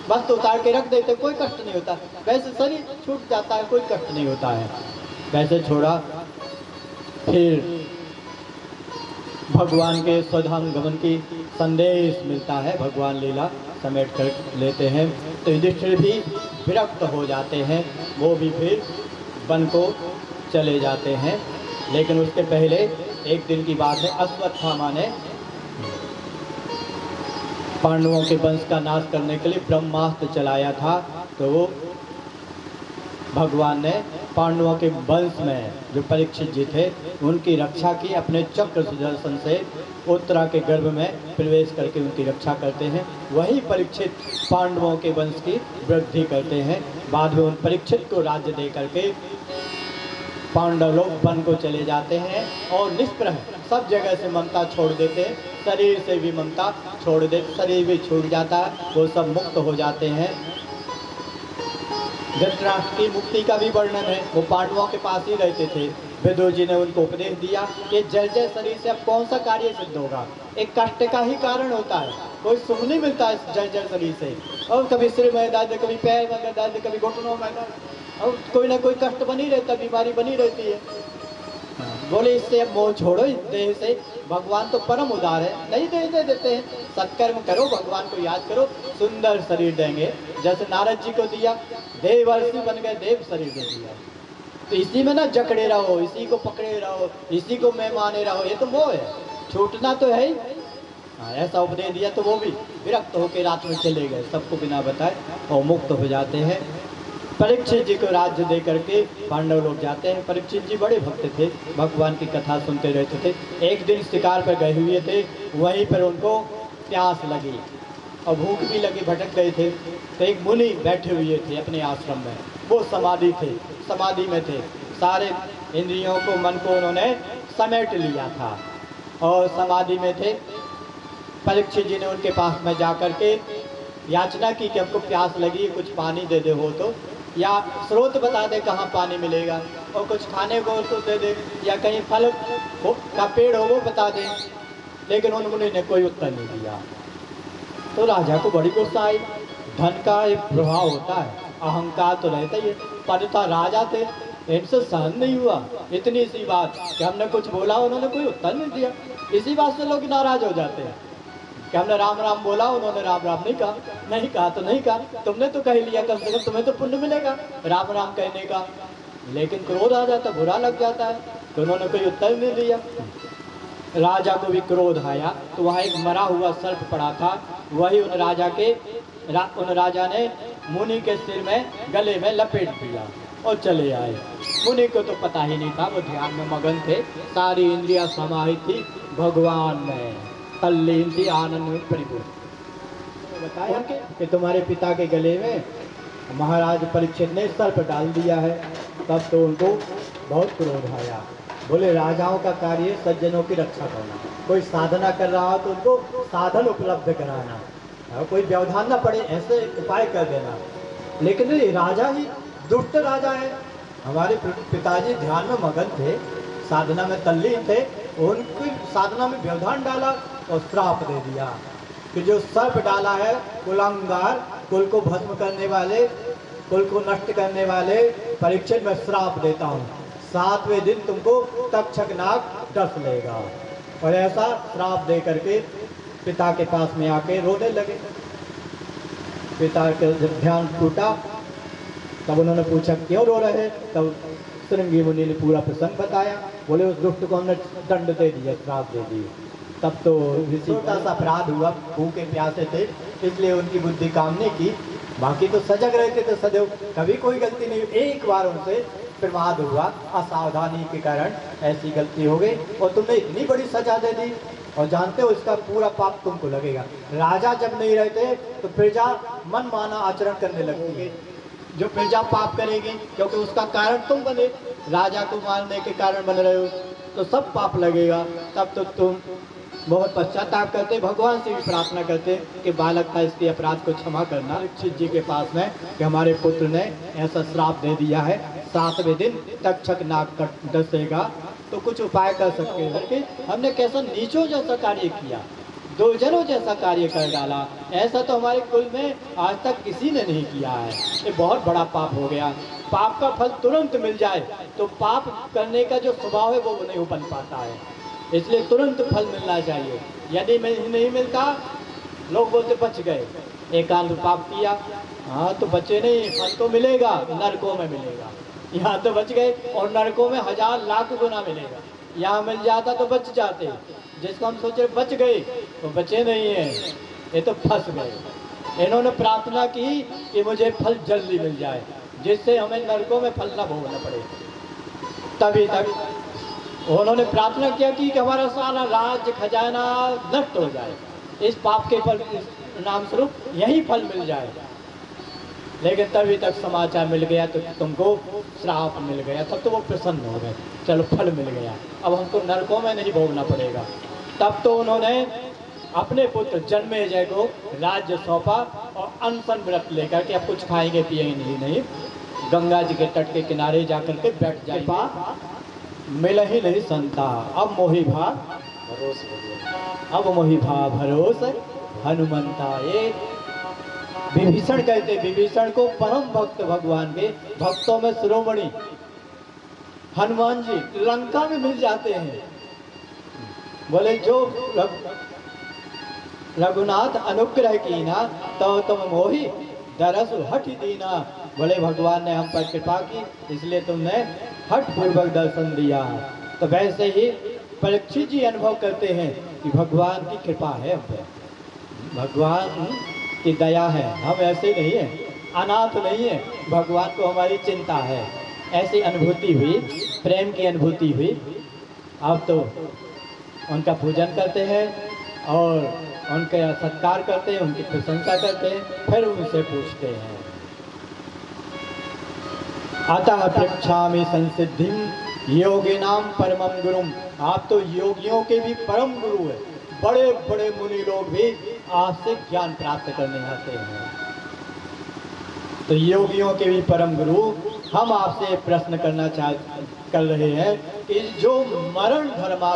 वस्त्र उतार के रख देते कोई कष्ट नहीं होता, वैसे शरीर छूट जाता है, कोई कष्ट नहीं होता है, वैसे छोड़ा। फिर भगवान के स्वधाम गमन की संदेश मिलता है, भगवान लीला समेट कर लेते हैं, तो युधिष्ठिर भी विरक्त हो जाते हैं, वो भी फिर वन को चले जाते हैं। लेकिन उसके पहले एक दिन की बात है, अश्वत्थामा ने पांडवों के वंश का नाश करने के लिए ब्रह्मास्त्र चलाया था, तो भगवान ने पांडवों के वंश में जो परीक्षित जी थे उनकी रक्षा की, अपने चक्र सुदर्शन से उत्तरा के गर्भ में प्रवेश करके उनकी रक्षा करते हैं। वही परीक्षित पांडवों के वंश की वृद्धि करते हैं। बाद में उन परीक्षित को राज्य दे करके पांडव लोग वन को चले जाते हैं और निष्प्रह सब जगह से ममता छोड़ देते हैं, शरीर से भी ममता छोड़ देते, शरीर भी छूट जाता है, वो सब मुक्त हो जाते हैं। धृतराष्ट्र की मुक्ति का भी वर्णन है। वो पांडवों के पास ही रहते थे। विदुर जी ने उनको उपदेश दिया कि जर्जर शरीर से अब कौन सा कार्य सिद्ध होगा, एक कष्ट का ही कारण होता है, कोई सुख नहीं मिलता है इस जर्जर शरीर से। और कभी सिर में दर्द, कभी पैर में दर्द, कभी घुटनों में दर्द, और कोई ना कोई कष्ट बनी रहता, बीमारी बनी रहती है। बोले इससे अब मोह छोड़ो इस देह से, भगवान तो परम उदार है, नहीं दे देते हैं, सत्कर्म करो, भगवान को याद करो, सुंदर शरीर देंगे। जैसे नारद जी को दिया, देवर्षि बन गए, देव शरीर दे दिया। तो इसी में ना जकड़े रहो, इसी को पकड़े रहो, इसी को मैं माने रहो, ये तो मोह है, छूटना तो है ही। ऐसा उपदेश दिया तो वो भी विरक्त होकर रात में चले गए, सबको बिना बताए, और मुक्त हो जाते हैं। परीक्षित जी को राज्य दे करके पांडव लोग जाते हैं। परीक्षित जी बड़े भक्त थे, भगवान की कथा सुनते रहते थे। एक दिन शिकार पर गए हुए थे, वहीं पर उनको प्यास लगी और भूख भी लगी, भटक गए थे। तो एक मुनि बैठे हुए थे अपने आश्रम में, वो समाधि में थे, सारे इंद्रियों को, मन को उन्होंने समेट लिया था और समाधि में थे। परीक्षित जी ने उनके पास में जा कर के याचना की कि हमको प्यास लगी, कुछ पानी दे दे हो तो, या स्रोत बता दे कहाँ पानी मिलेगा, और कुछ खाने को उसको दे दे, या कहीं फल का पेड़ हो वो बता दे। लेकिन उन मुनि ने कोई उत्तर नहीं दिया। तो राजा को बड़ी गुस्सा आई। धन का एक प्रभाव होता है, अहंकार तो रहता ही है, पर तो राजा थे, इनसे सहन नहीं हुआ इतनी सी बात कि हमने कुछ बोला, उन्होंने कोई उत्तर नहीं दिया। इसी बात से लोग नाराज हो जाते हैं कि हमने राम राम बोला, उन्होंने राम राम नहीं कहा। नहीं कहा तो नहीं कहा, तुमने तो कह लिया, कम से कम तुम्हें तो पुण्य मिलेगा राम राम कहने का। लेकिन क्रोध आ जाता, बुरा लग जाता है, तो उन्होंने कोई उत्तर नहीं दिया। राजा को भी क्रोध आया, तो वहाँ एक मरा हुआ सर्प पड़ा था, वही उन राजा ने मुनि के सिर में, गले में लपेट दिया और चले आए। मुनि को तो पता ही नहीं था, वो ध्यान में मगन थे, सारी इंद्रियां समाहित थी भगवान में, तल्लीन थी, आनंद में परिपूर्ण। बताया कि तुम्हारे पिता के गले में महाराज परीक्षित ने सर्प डाल दिया है। तब तो उनको बहुत क्रोध आया। बोले राजाओं का कार्य सज्जनों की रक्षा करना, कोई साधना कर रहा हो तो उनको साधन उपलब्ध कराना, कोई व्यवधान ना पड़े ऐसे उपाय कर देना। लेकिन ये राजा ही दुष्ट राजा है। हमारे पिताजी ध्यान में मगन थे, साधना में तल्लीन थे, उनकी साधना में व्यवधान डाला और श्राप दे दिया कि जो सर्प डाला है, कुलांगार, कुल को भस्म करने वाले, कुल को नष्ट करने वाले परीक्षित में श्राप देता हूँ, 7वें दिन तुमको तक्षक नाग डस लेगा। और ऐसा श्राप दे करके पिता के पास में आके रोने लगे। पिता के जब ध्यान टूटा तब उन्होंने पूछा क्यों रो रहे हैं, तब श्रृंगी मुनि ने पूरा प्रसंग बताया। बोले उस दुष्ट को हमने दंड दे दिया, श्राप दे दिए। तब तो छोटा सा अपराध हुआ, भूखे प्यासे थे, इसलिए उनकी बुद्धि काम नहीं की, बाकी तो सजग रहते थे सदैव, कभी कोई गलती नहीं। एक बार उनसे प्रमाद हुआ, असावधानी के कारण ऐसी गलती हो गई और तुमने इतनी बड़ी सजा दे दी, और जानते हो इसका पूरा पाप तुमको लगेगा। राजा जब नहीं रहते तो प्रजा मन माना आचरण करने लगती है, जो प्रजा पाप करेगी क्योंकि उसका कारण तुम बने, राजा को मारने के कारण बन रहे हो, तो सब पाप लगेगा। तब तो तुम बहुत पश्चाताप करते, भगवान से भी प्रार्थना करते कि बालक था इसके अपराध को क्षमा करना। परीक्षित जी के पास में कि हमारे पुत्र ने ऐसा श्राप दे दिया है, 7वें दिन तक्षक नाग डसेगा, तो कुछ उपाय कर सकते हैं कि हमने कैसा नीचों जैसा कार्य किया, दुर्जनों जैसा कार्य कर डाला, ऐसा तो हमारे कुल में आज तक किसी ने नहीं किया है, ये बहुत बड़ा पाप हो गया। पाप का फल तुरंत मिल जाए तो पाप करने का जो स्वभाव है वो नहीं बन पाता है, इसलिए तुरंत फल मिलना चाहिए। यदि नहीं मिलता, लोग बोलते बच गए, एकांत पाप किया, हाँ तो बचे नहीं, फल तो मिलेगा, नरकों में मिलेगा। यहाँ तो बच गए और नरकों में 1000 लाख गुना मिलेगा। यहाँ मिल जाता तो बच जाते, जिसको हम सोचे बच गए तो बचे नहीं है, ये तो फंस गए। इन्होंने प्रार्थना की कि मुझे फल जल्दी मिल जाए, जिससे हमें नरकों में फल न भोगना पड़े। तभी तक उन्होंने प्रार्थना किया कि हमारा सारा राज्य खजाना नष्ट हो जाए, इस पाप के फल नाम स्वरूप यही फल मिल जाए। लेकिन तभी तक समाचार मिल गया तो तुमको श्राप मिल गया, तब तो वो प्रसन्न हो गए, चलो फल मिल गया, अब हमको नरकों में नहीं भोगना पड़ेगा। तब तो उन्होंने अपने पुत्र जन्मेजय को राज्य सौंपा और अनशन व्रत लेकर के अब कुछ खाएंगे पिएंगे नहीं, गंगा जी के तट के किनारे जाकर के बैठ जाए। मिल ही नहीं संता अब मोहि भा भरोस हो गया। अब मोहि भा भरोस हनुमंता। ये विभीषण कहते, विभीषण को परम भक्त भगवान के भक्तों में शिरोमणि हनुमान जी लंका में मिल जाते हैं। बोले जो रघुनाथ अनुग्रह कीना तो तुम मोहि दरस हठ दीना। बोले भगवान ने हम पर कृपा की इसलिए तुमने हठ पूर्वक दर्शन दिया। तो वैसे ही परीक्षित जी अनुभव करते हैं कि भगवान की कृपा है, हम पे भगवान की दया है, हम ऐसे नहीं हैं, अनाथ नहीं है, भगवान को हमारी चिंता है। ऐसी अनुभूति हुई, प्रेम की अनुभूति हुई। अब तो उनका पूजन करते हैं और उनका सत्कार करते हैं, उनकी प्रशंसा करते हैं, फिर उनसे पूछते हैं। अतः पृच्छामि संसिद्धिं योगिनां परमं गुरुम। आप तो योगियों के भी परम गुरु हैं, बड़े बड़े मुनि लोग भी आपसे ज्ञान प्राप्त करने आते हैं। तो योगियों के भी परम गुरु हम आपसे प्रश्न करना कर रहे हैं कि जो मरण धर्मा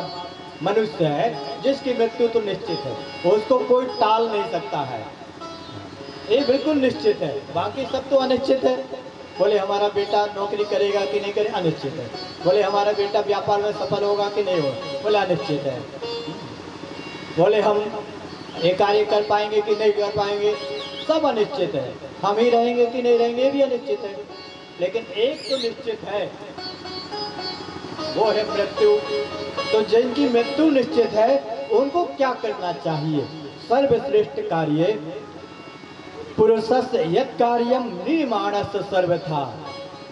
मनुष्य है, जिसकी मृत्यु तो निश्चित है, उसको कोई टाल नहीं सकता है, ये बिल्कुल निश्चित है, बाकी सब तो अनिश्चित है। बोले हमारा बेटा नौकरी करेगा कि नहीं करे, अनिश्चित है। बोले हमारा बेटा व्यापार में सफल होगा कि नहीं होगा, बोले अनिश्चित है। बोले हम ये कार्य कर पाएंगे कि नहीं कर पाएंगे, सब अनिश्चित है। हम ही रहेंगे कि नहीं रहेंगे, भी अनिश्चित है। लेकिन एक तो निश्चित है, वो है मृत्यु। तो जिनकी मृत्यु निश्चित है उनको क्या करना चाहिए? सर्वश्रेष्ठ कार्य पुरुषस्य यत् कार्यम निर्माणस्य सर्वथा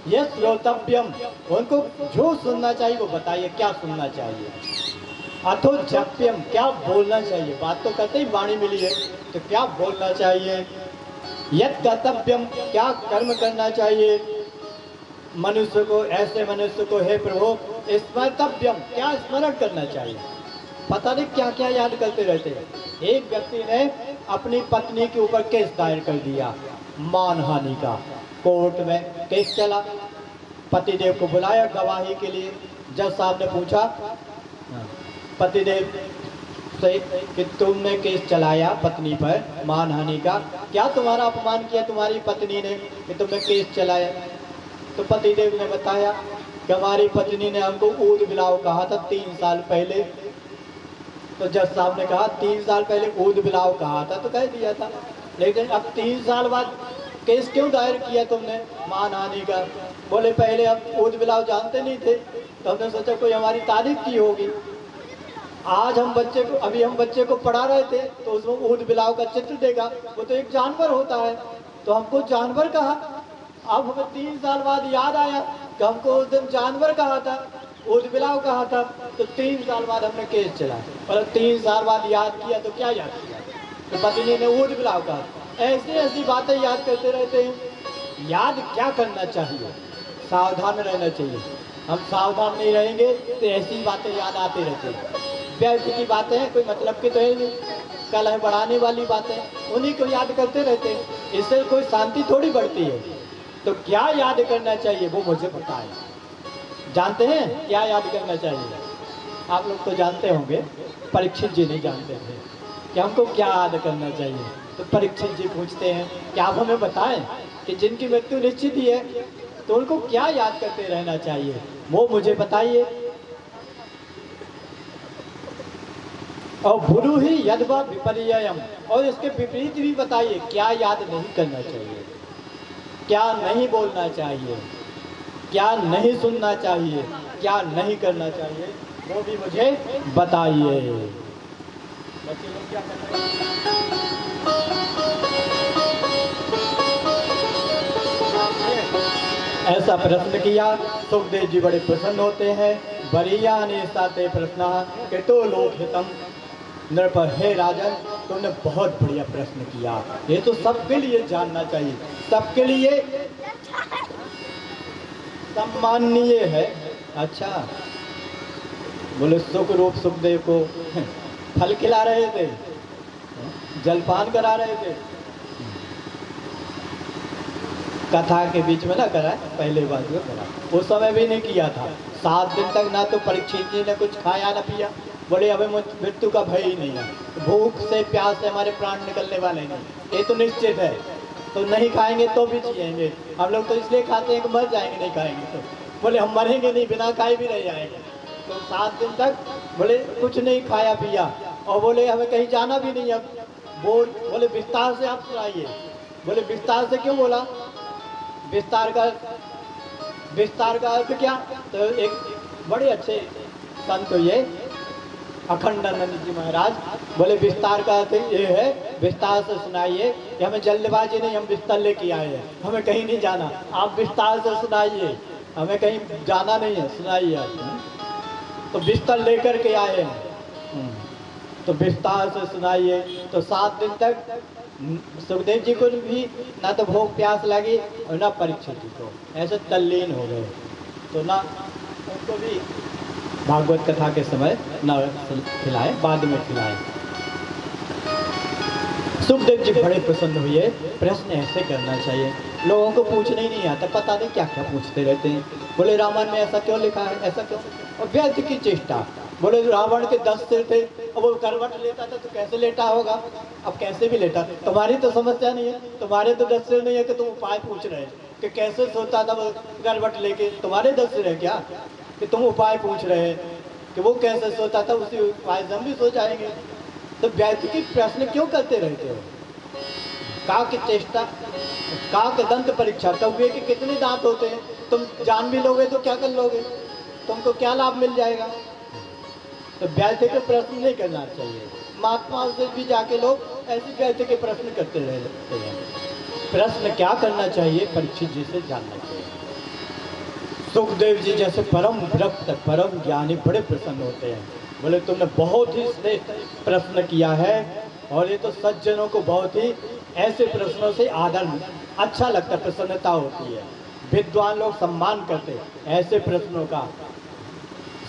यत् श्रोतव्यम। उनको जो सुनना चाहिए वो बताइए, क्या सुनना चाहिए? अथो जप्यम, क्या बोलना चाहिए? बात तो करते ही वाणी मिली है, तो क्या बोलना चाहिए? यत् कर्तव्यम, क्या कर्म करना चाहिए? मनुष्य को, ऐसे मनुष्य को हे प्रभु स्मर्तव्यम, क्या स्मरण करना चाहिए? पता नहीं क्या क्या याद करते रहते हैं। एक व्यक्ति ने अपनी पत्नी के ऊपर केस दायर कर दिया, मानहानि का। कोर्ट में केस चला, पतिदेव को बुलाया गवाही के लिए। जज साहब ने पूछा पतिदेव से कि तुमने केस चलाया पत्नी पर मानहानि का, क्या तुम्हारा अपमान किया तुम्हारी पत्नी ने कि तुमने केस चलाया? तो पतिदेव ने बताया कि हमारी पत्नी ने हमको ऊद बिलाव कहा था 3 साल पहले। तो जज साहब ने कहा 3 साल पहले ऊद बिलाव कहा था तो कह दिया था, लेकिन अब 3 साल बाद केस क्यों दायर किया तुमने मानहानि का? बोले पहले हम ऊद बिलाव जानते नहीं थे, तो हमने सोचा कोई हमारी तारीफ की होगी। आज हम बच्चे को पढ़ा रहे थे तो उसमें ऊद बिलाव का चित्र देखा, वो तो एक जानवर होता है, तो हमको जानवर कहा। अब हमें 3 साल बाद याद आया कि हमको उस दिन जानवर कहा था, ऊद बिलाव कहा था, तो 3 साल बाद हमने केस चलाया। और 3 साल बाद याद किया तो क्या याद किया? तो पत्नी ने ऊद बिलाव कहा। ऐसी ऐसी बातें याद करते रहते हैं। याद क्या करना चाहिए? सावधान रहना चाहिए। हम सावधान नहीं रहेंगे तो ऐसी बातें याद आती रहती हैं। व्यर्थ की बातें हैं, कोई मतलब की तो है नहीं, कलह बढ़ाने वाली बातें, उन्हीं को याद करते रहते हैं। इससे कोई शांति थोड़ी बढ़ती है। तो क्या याद करना चाहिए वो मुझे बताएं। जानते हैं क्या याद करना चाहिए? आप लोग तो जानते होंगे, परीक्षित जी नहीं जानते थे कि हमको क्या याद करना चाहिए। तो परीक्षित जी पूछते हैं कि आप हमें बताएं कि जिनकी मृत्यु निश्चित ही है तो उनको क्या याद करते रहना चाहिए, वो मुझे बताइए। और भुरु ही यद्वा विपर्ययम, और इसके विपरीत भी बताइए, क्या याद नहीं करना चाहिए, क्या नहीं बोलना चाहिए, क्या नहीं सुनना चाहिए, क्या नहीं करना चाहिए, वो भी मुझे बताइए। बच्चे लोग क्या कर रहे हैं? ऐसा प्रश्न किया। सुखदेव जी बड़े प्रसन्न होते हैं। बरिया ने साते प्रश्न के तो लोक हितम, नृप, हे राजन, तुमने बहुत बढ़िया प्रश्न किया। ये तो सबके लिए जानना चाहिए, सबके लिए सम्माननीय है। अच्छा, बोले सुख रूप सुखदेव को फल खिला रहे थे, जलपान करा रहे थे। कथा के बीच में ना कराए, पहले बात को करा, उस समय भी नहीं किया था। 7 दिन तक ना तो परीक्षित जी ने कुछ खाया ना पिया। बोले हमें मृत्यु का भय ही नहीं है, भूख से प्यास से हमारे प्राण निकलने वाले नहीं, ये तो निश्चित है। तो नहीं खाएंगे तो भी जिएंगे, हम लोग तो इसलिए खाते हैं कि मर जाएंगे नहीं खाएंगे तो। बोले हम मरेंगे नहीं, बिना खाए भी रह जाएंगे। तो 7 दिन तक बोले कुछ नहीं खाया पिया, और बोले हमें कहीं जाना भी नहीं। अब बोले विस्तार से आप सुनाइए। बोले विस्तार से क्यों बोला? विस्तार का अर्थ क्या? तो एक बड़े अच्छे संत ये अखंडानंद जी महाराज बोले विस्तार का अर्थ ये है, विस्तार से सुनाइए कि हमें जल्दबाजी नहीं, हम बिस्तर लेके आए हैं, हमें कहीं नहीं जाना, आप विस्तार से सुनाइए, हमें कहीं जाना नहीं है, सुनाइए आप। तो बिस्तर लेकर के आए हैं, तो विस्तार से सुनाइए। तो 7 दिन तक सुखदेव जी को भी ना तो भूख प्यास लगी और ना परीक्षित जी को, ऐसे तल्लीन हो गए। तो ना उनको भी भागवत कथा के समय न खिलाए, बाद में खिलाए। सुखदेव जी बड़े प्रसन्न हुए। प्रश्न ऐसे करना चाहिए, लोगों को पूछने ही नहीं आता, पता नहीं क्या क्या पूछते रहते हैं। बोले रामायण में ऐसा क्यों लिखा है, ऐसा क्यों? और व्यर्थ की चेष्टा। बोले रावण के 10 सिर थे, अब वो करवट लेता था तो कैसे लेटा होगा? अब कैसे भी लेटा, तुम्हारी तो समस्या नहीं है, तुम्हारे तो 10 सिर नहीं है कि तुम उपाय पूछ रहे हैं कि कैसे सोता था वो करवट लेके। तुम्हारे 10 सिर है क्या कि तुम उपाय पूछ रहे हैं कि वो कैसे सोता था, उसी उपाय से हम भी सो जाएंगे? तो व्यर्थ की प्रश्न क्यों करते रहते हो? का की चेष्टा, का के दंत परीक्षा, कौवे के कितने दांत होते हैं? तुम जान भी लोगे तो क्या कर लोगे? तुमको क्या लाभ मिल जाएगा? तो व्यर्थ के प्रश्न नहीं करना चाहिए। महात्माओं से भी जाके लोग ऐसे व्यर्थ के प्रश्न करते रहते हैं। प्रश्न क्या करना चाहिए, परीक्षित जी से जानना चाहिए। सुखदेव जी जैसे परम भक्त, परम ज्ञानी बड़े प्रसन्न होते हैं। बोले तुमने बहुत ही श्रेष्ठ प्रश्न किया है, और ये तो सज्जनों को बहुत ही ऐसे प्रश्नों से आदर अच्छा लगता, प्रसन्नता होती है। विद्वान लोग सम्मान करते हैं, ऐसे प्रश्नों का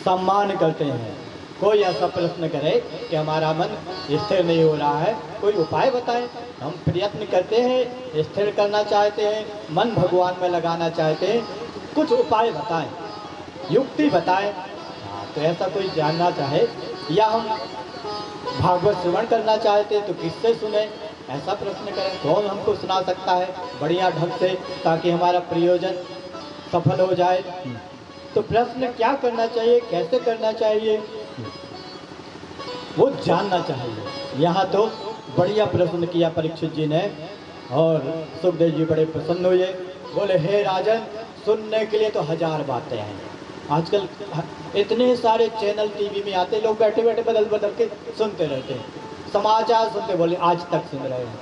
सम्मान करते हैं। कोई ऐसा प्रश्न करे कि हमारा मन स्थिर नहीं हो रहा है, कोई उपाय बताएं। हम प्रयत्न करते हैं, स्थिर करना चाहते हैं, मन भगवान में लगाना चाहते हैं, कुछ उपाय बताएं, युक्ति बताएं। तो ऐसा कोई जानना चाहे, या हम भागवत श्रवण करना चाहते हैं तो किससे सुने, ऐसा प्रश्न करें। कौन हमको सुना सकता है बढ़िया ढंग से, ताकि हमारा प्रयोजन सफल हो जाए। तो प्रश्न क्या करना चाहिए, कैसे करना चाहिए, वो जानना चाहिए। यहाँ तो बढ़िया प्रश्न किया परीक्षित जी ने, और सुखदेव जी बड़े प्रसन्न हुए। बोले हे राजन, सुनने के लिए तो 1000 बातें हैं। आजकल इतने सारे चैनल टीवी में आते, लोग बैठे बैठे बदल बदल के सुनते रहते हैं, समाचार सुनते। बोले आज तक सुन रहे हैं,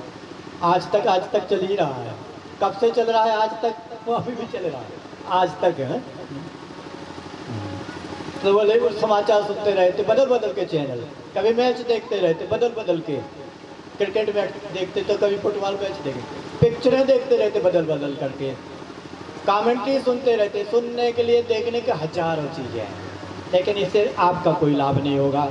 आज तक चल ही रहा है। कब से चल रहा है आज तक? वो अभी भी चल रहा है, आज तक है। तो बोले वो समाचार सुनते रहते, बदल बदल के चैनल, कभी मैच देखते रहते बदल बदल के, क्रिकेट मैच देखते तो कभी फुटबॉल मैच देखते, पिक्चरें देखते रहते बदल बदल करके, कमेंट्री सुनते रहते। सुनने के लिए देखने के हजारों चीज़ें हैं, लेकिन इससे आपका कोई लाभ नहीं होगा।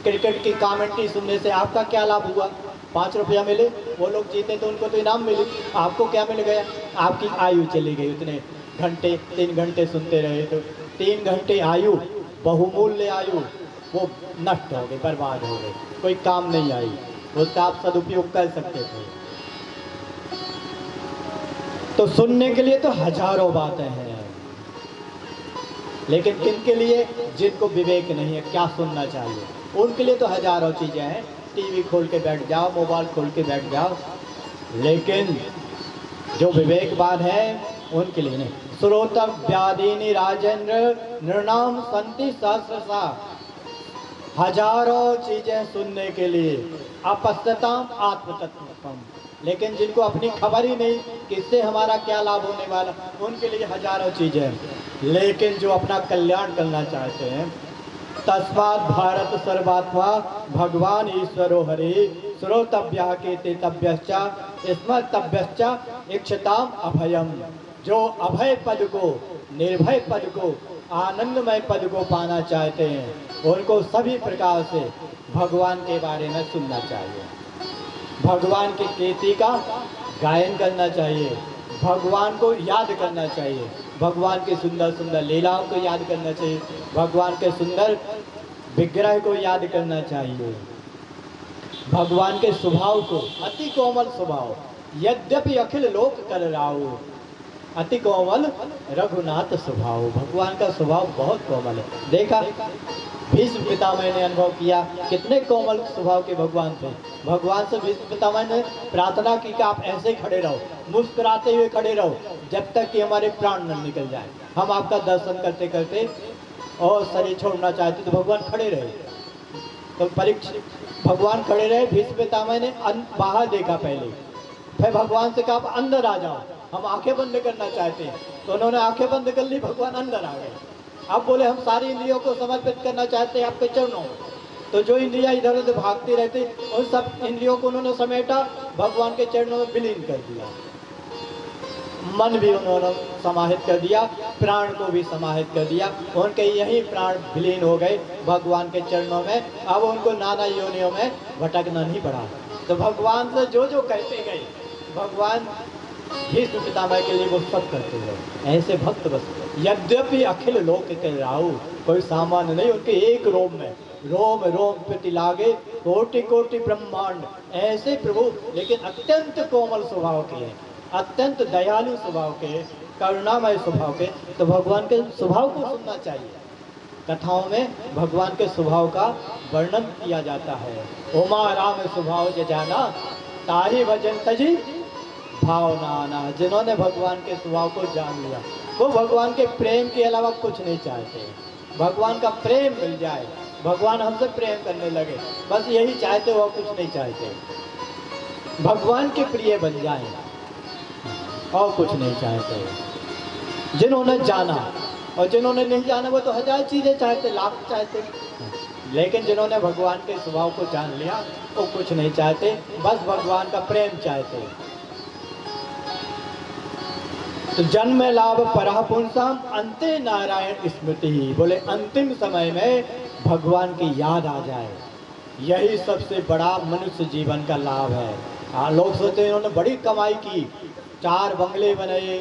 क्रिकेट की कमेंट्री सुनने से आपका क्या लाभ हुआ? 5 रुपया मिले, वो लोग जीते तो उनको तो इनाम मिले, आपको क्या मिल गया? आपकी आयु चली गई। उतने घंटे, 3 घंटे सुनते रहे तो 3 घंटे आयु, बहुमूल्य आयु, वो नष्ट हो गई, बर्बाद हो गई, कोई काम नहीं आई। उसका आप सदुपयोग कर सकते थे। तो सुनने के लिए तो हजारों बातें हैं, लेकिन किनके लिए? जिनको विवेक नहीं है क्या सुनना चाहिए, उनके लिए तो हजारों चीज़ें हैं। टीवी खोल के बैठ जाओ, मोबाइल खोल के बैठ जाओ, लेकिन जो विवेकवान है उनके लिए नहीं। श्रोतव्यादीनि राजेंद्र नृणाम संति सहस्रशा, हजारों चीजें सुनने के लिए। अपश्यताम आत्मतत्वम, लेकिन जिनको अपनी खबर ही नहीं किससे हमारा क्या लाभ होने वाला, उनके लिए हजारों चीजें। लेकिन जो अपना कल्याण करना चाहते हैं, तस्मात् भारत सर्वात्मा भगवान ईश्वरो हरि श्रोतव्या के तव्यश्च स्मर्तव्यश्च इक्षताम अभयम। जो अभय पद को, निर्भय पद को, आनंदमय पद को पाना चाहते हैं उनको सभी प्रकार से भगवान के बारे में सुनना चाहिए, भगवान की कीर्ति का गायन करना चाहिए, भगवान को याद करना चाहिए, भगवान की सुंदर सुंदर लीलाओं को याद करना चाहिए, भगवान के सुंदर विग्रह को याद करना चाहिए, भगवान के स्वभाव को, अति कोमल स्वभाव, यद्यपि अखिल लोक कर राऊ, अति कोमल रघुनाथ स्वभाव। भगवान का स्वभाव बहुत कोमल है। देखा भीष्म पितामह ने अनुभव किया कितने कोमल स्वभाव के भगवान थे। भगवान से भीष्म पितामह ने प्रार्थना की कि आप ऐसे ही खड़े रहो, मुस्कुराते हुए खड़े रहो जब तक कि हमारे प्राण न निकल जाए। हम आपका दर्शन करते करते और शरीर छोड़ना चाहते तो भगवान खड़े रहे। तो परीक्षित भगवान खड़े रहे। भीष्म पितामह ने बाहर देखा पहले, फिर भगवान से कहा आप अंदर आ जाओ, हम आंखें बंद करना चाहते हैं। तो उन्होंने आंखें बंद कर ली, भगवान अंदर आ गए। अब बोले हम सारी इंद्रियों को समर्पित करना चाहते हैं आपके चरणों में। तो जो इंद्रियां इधर उधर भागती रहती उन सब इंद्रियों को उन्होंने समेटा, भगवान के चरणों में विलीन कर दिया। मन भी उन्होंने समाहित कर दिया, प्राण को भी समाहित कर दिया। उनके यही प्राण विलीन हो गए भगवान के चरणों में। अब उनको नाना योनियों में भटकना नहीं पड़ा। तो भगवान से जो जो कहते गए भगवान भीष्म पितामह के लिए वो सब करते गए। ऐसे भक्त बस यद्यपि अखिल लोक के राहु, कोई सामान्य नहीं, उनके एक रोम में रोम रोम प्रति लागे कोटि कोटि ब्रह्मांड। ऐसे प्रभु लेकिन अत्यंत कोमल स्वभाव के हैं, अत्यंत दयालु स्वभाव के, करुणामय स्वभाव के। तो भगवान के स्वभाव को सुनना चाहिए। कथाओं में भगवान के स्वभाव का वर्णन किया जाता है। उमा राम स्वभाव जे जाना ताहि भजन तजी भावना आना। जिन्होंने भगवान के स्वभाव को जान लिया वो भगवान के प्रेम के अलावा कुछ नहीं चाहते। भगवान का प्रेम मिल जाए, भगवान हमसे प्रेम करने लगे, बस यही चाहते, वो कुछ नहीं चाहते। भगवान के प्रिय बन जाएं और कुछ नहीं चाहते। जिन्होंने जाना और जिन्होंने नहीं जाना वो तो हजार चीजें चाहते, लाख चाहते, लेकिन जिन्होंने भगवान के स्वभाव को जान लिया वो कुछ नहीं चाहते, बस भगवान का प्रेम चाहते। तो जन्म लाभ परह पुंसाम अंते नारायण स्मृति। बोले अंतिम समय में भगवान की याद आ जाए, यही सबसे बड़ा मनुष्य जीवन का लाभ है। लोग सोचते हैं इन्होंने बड़ी कमाई की, 4 बंगले बनाए,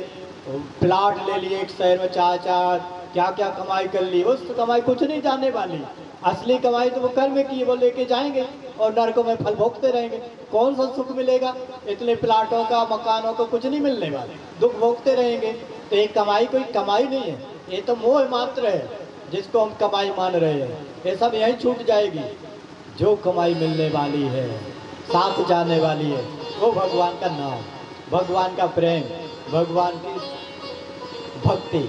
प्लाट ले लिए एक शहर में, 4 क्या क्या कमाई कर ली। उस कमाई कुछ नहीं जाने वाली। असली कमाई तो वो कर्म की, वो लेके जाएंगे और नरकों में फल भोगते रहेंगे। कौन सा सुख मिलेगा? इतने प्लाटों का, मकानों का कुछ नहीं मिलने वाले, दुख भोगते रहेंगे। तो ये कमाई कोई कमाई नहीं है, ये तो मोह मात्र है जिसको हम कमाई मान रहे हैं। ये सब यहीं छूट जाएगी। जो कमाई मिलने वाली है, साथ जाने वाली है, वो भगवान का नाम, भगवान का प्रेम, भगवान की भक्ति।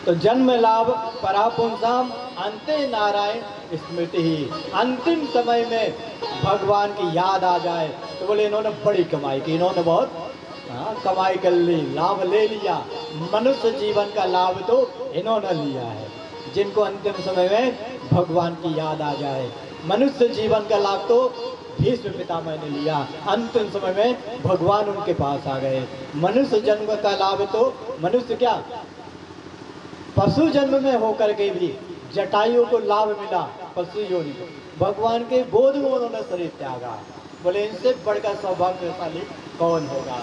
तो जन्म लाभ परापुंसाम अंते नारायण स्मृति ही। अंतिम समय में भगवान की याद आ जाए तो बोले इन्होंने बड़ी कमाई की, इन्होंने बहुत कमाई कर ली, लाभ ले लिया। मनुष्य जीवन का लाभ तो इन्होंने लिया है। जिनको अंतिम समय में भगवान की याद आ जाए, मनुष्य जीवन का लाभ तो भीष्म पितामह ने लिया। अंतिम समय में भगवान उनके पास आ गए। मनुष्य जन्म का लाभ तो मनुष्य क्या, पशु जन्म में होकर के भी जटायु को लाभ मिला, पशु योनि को। भगवान के गोद में उन्होंने शरीर त्यागा। बोले इनसे बढ़कर सौभाग्यशाली कौन होगा।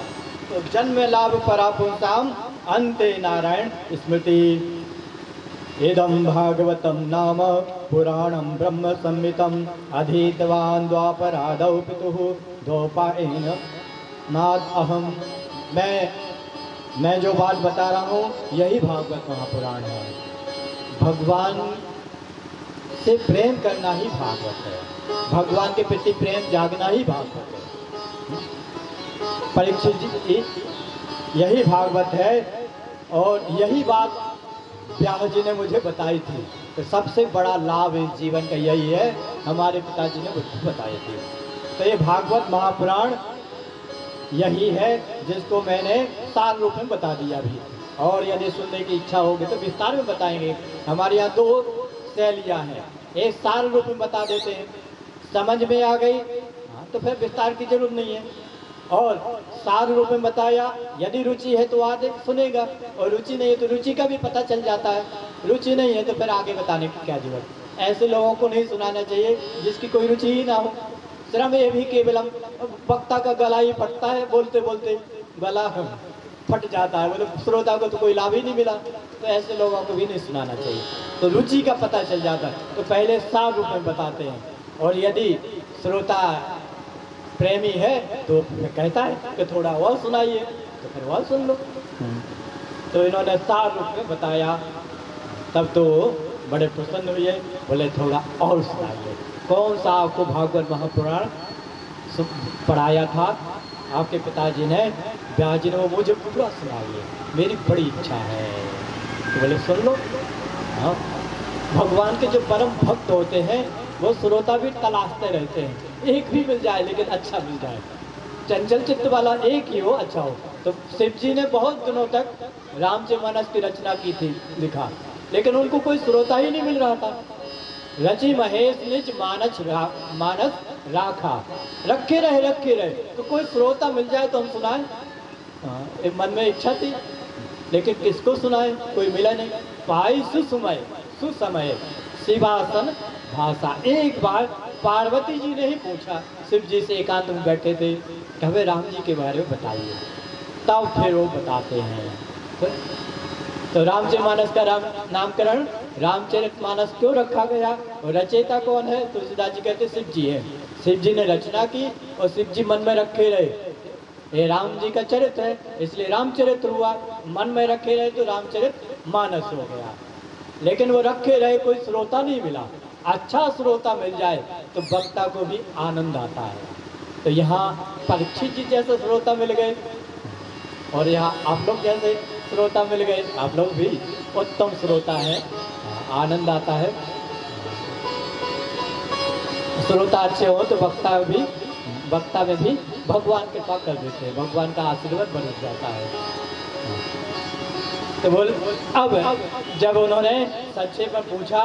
तो जन्म लाभ परापुंसाम अंते नारायण स्मृति। इदं भागवतं नाम पुराणं ब्रह्म संहितं अधीतवान् द्वापरादौ पितुः द्वौपायन नाद अहम। मैं जो बात बता रहा हूँ यही भागवत महापुराण है। भगवान से प्रेम करना ही भागवत है, भगवान के प्रति प्रेम जागना ही भागवत है। परीक्षित जी यही भागवत है और यही बात व्यास जी ने मुझे बताई थी। तो सबसे बड़ा लाभ इस जीवन का यही है, हमारे पिताजी ने मुझे बताई थी। तो ये भागवत महापुराण यही है जिसको मैंने सार रूप में बता दिया भी। और यदि सुनने की इच्छा होगी तो विस्तार में बताएंगे। हमारे यहाँ 2 शैलियाँ हैं, एक सार रूप में बता देते हैं। समझ में आ गई हाँ, तो फिर विस्तार की जरूरत नहीं है। और सार रूप में बताया, यदि रुचि है तो आगे सुनेगा, और रुचि नहीं है तो रुचि का भी पता चल जाता है। रुचि नहीं है तो फिर आगे बताने की क्या जरूरत। ऐसे लोगों को नहीं सुनाना चाहिए जिसकी कोई रुचि ही ना हो। श्रमे भी केवलम, वक्ता का गला ही फटता है, बोलते बोलते गला फट जाता है, मतलब श्रोता को तो कोई लाभ ही नहीं मिला। तो ऐसे लोगों को भी नहीं सुनाना चाहिए। तो रुचि का पता चल जाता है, तो पहले सार रूप में बताते हैं। और यदि श्रोता प्रेमी है तो फिर कहता है कि थोड़ा और सुनाइए, तो फिर और सुन लो। तो इन्होंने सार रूप में बताया, तब तो बड़े प्रसन्न हुए, बोले थोड़ा और सुनाइए। कौन सा आपको भागवत महापुराण पढ़ाया था आपके पिताजी ने, ब्यास जी ने, वो मुझे पूरा सुनाइए, मेरी बड़ी इच्छा है। तो बोले सुन लो। हाँ, भगवान के जो परम भक्त होते हैं वो श्रोता भी तलाशते रहते हैं, एक भी मिल जाए लेकिन अच्छा मिल जाए, चंचल चित्त वाला एक ही हो, अच्छा हो। तो शिव जी ने बहुत दिनों तक रामचरितमानस की रचना की थी, लिखा, लेकिन उनको कोई श्रोता ही नहीं मिल रहा था। रचि महेश निज मानस राखा, रखे रहे तो कोई श्रोता मिल जाए तो हम सुनाएं। एक मन में इच्छा थी, लेकिन किसको सुनाए, कोई मिला नहीं। पाई सुसमय शिवासन भाषा। एक बार पार्वती जी ने ही पूछा शिव जी से, एकांत में बैठे थे, कहे राम जी के बारे में बताइए। तब फिर वो बताते हैं। तो रामचरितमानस का नामकरण रामचरितमानस क्यों रखा गया, और रचयिता कौन है? तुलसीदास जी कहते शिव जी है। शिव जी ने रचना की और शिव जी मन में रखे रहे, ये राम जी का चरित्र है इसलिए रामचरित्र हुआ, मन में रखे रहे तो रामचरित मानस हो गया। लेकिन वो रखे रहे, कोई श्रोता नहीं मिला। अच्छा श्रोता मिल जाए तो वक्ता को भी आनंद आता है। तो यहाँ परीक्षित जी जैसे श्रोता मिल गए, और यहाँ आप लोग जैसे श्रोता मिल गए, आप लोग भी उत्तम श्रोता है, आनंद आता है। श्रोता अच्छे हो तो वक्ता में भी भगवान कृपा कर देते हैं, भगवान का आशीर्वाद बन जाता है। तो बोल, अब जब उन्होंने संक्षेप में पूछा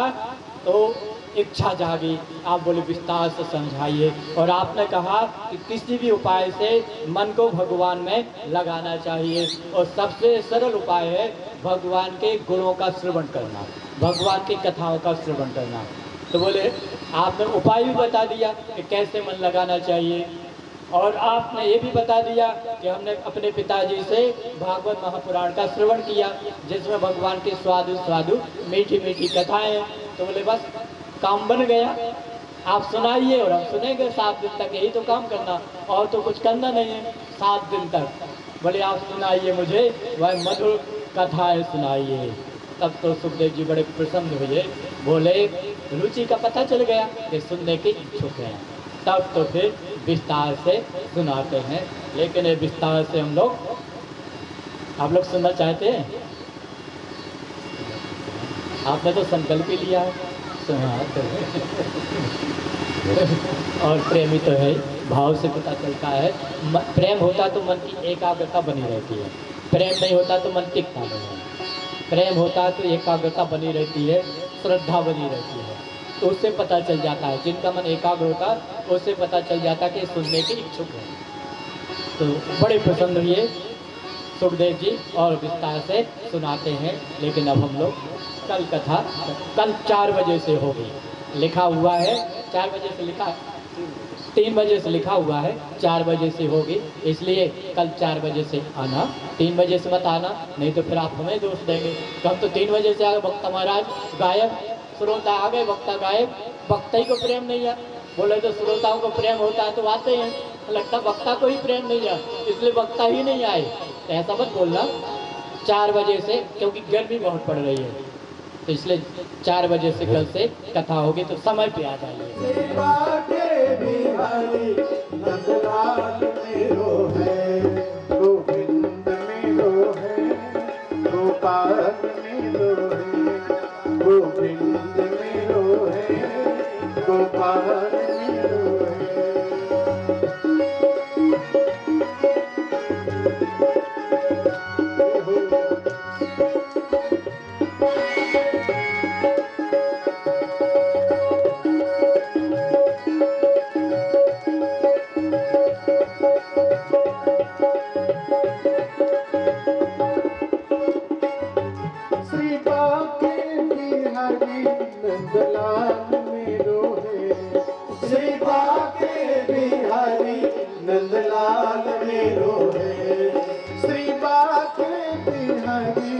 तो इच्छा जागी, आप बोले विस्तार से समझाइए। और आपने कहा कि किसी भी उपाय से मन को भगवान में लगाना चाहिए, और सबसे सरल उपाय है भगवान के गुणों का श्रवण करना, भगवान की कथाओं का श्रवण करना। तो बोले आपने उपाय भी बता दिया कि कैसे मन लगाना चाहिए, और आपने ये भी बता दिया कि हमने अपने पिताजी से भागवत महापुराण का श्रवण किया, जिसमें भगवान की स्वादु मीठी मीठी कथाएं हैं। तो बोले बस काम बन गया, आप सुनाइए और हम सुनेंगे 7 दिन तक, यही तो काम करना, और तो कुछ करना नहीं है 7 दिन तक। बोले आप सुनाइए मुझे वह मधुर कथाएं सुनाइए। तब तो सुखदेव जी बड़े प्रसन्न हुए, बोले रुचि का पता चल गया कि सुनने के इच्छुक हैं। तब तो फिर विस्तार से सुनाते हैं। लेकिन ये विस्तार से हम लोग, आप लोग सुनना चाहते हैं? आपने तो संकल्प ही लिया है और प्रेमी तो है, भाव से पता चलता है। प्रेम होता तो मन की एकाग्रता बनी रहती है, प्रेम नहीं होता तो मन टिकता नहीं है। प्रेम होता है तो एकाग्रता बनी रहती है, श्रद्धा बनी रहती है, तो उससे पता चल जाता है। जिनका मन एकाग्र होता है उससे पता चल जाता है कि सुनने के इच्छुक है। तो बड़े प्रसन्न हुए सुखदेव जी और विस्तार से सुनाते हैं। लेकिन अब हम लोग कल कथा कल 4 बजे से होगी, लिखा हुआ है 4 बजे से, लिखा 3 बजे से लिखा हुआ है, 4 बजे से होगी, इसलिए कल 4 बजे से आना, 3 बजे से मत आना, नहीं तो फिर आप हमें दोष देंगे। तो हम तो 3 बजे से आ गए, वक्ता महाराज गायब, श्रोता आ गए, वक्ता गायब, वक्ता ही को प्रेम नहीं है। बोले तो श्रोताओं को प्रेम होता है तो आते हैं, लगता वक्ता को ही प्रेम नहीं है इसलिए वक्ता ही नहीं आए। तो ऐसा मत बोलना। 4 बजे से, क्योंकि गर्मी बहुत पड़ रही है, तो इसलिए 4 बजे से कल से कथा होगी, तो समय पे आ जाइए। मेरो है श्री बाके बिहारी नंदलाल मेरो है श्री बाके बिहारी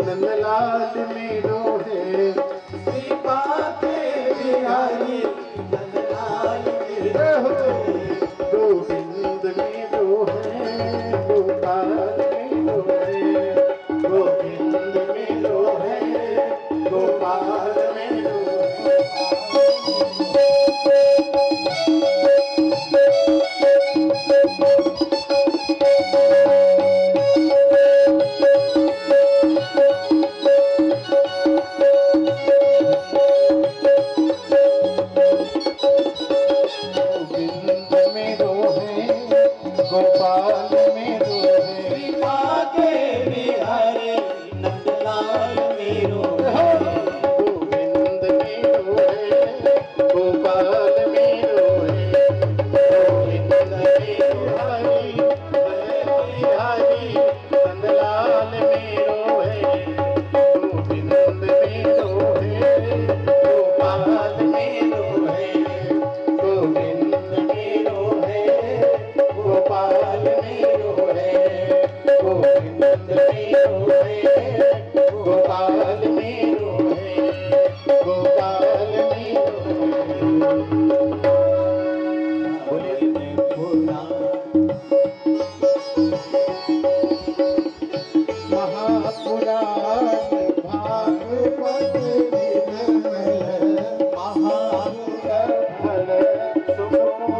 नंदलाल मेरो है श्री बाके बिहारी नंदलाल मेरो है गोविंद मेरो है गोपाल मेरो है गोविंद मेरो है गोपाल मेरो गोपाल मेरो है श्री बाके बिहारी नंदलाल मेरो है गोविंद मेरो है गोपाल मेरो है गोविंद मेरो हरि बिहारी नंदलाल मेरो है गोविंद मेरो है गोपाल मेरो है गोविंद मेरो है गोपाल मेरो है गोविंद मेरो है गोपाल मेरो है गोपाल महापुराण भागवत निर्मल महाफल सुमन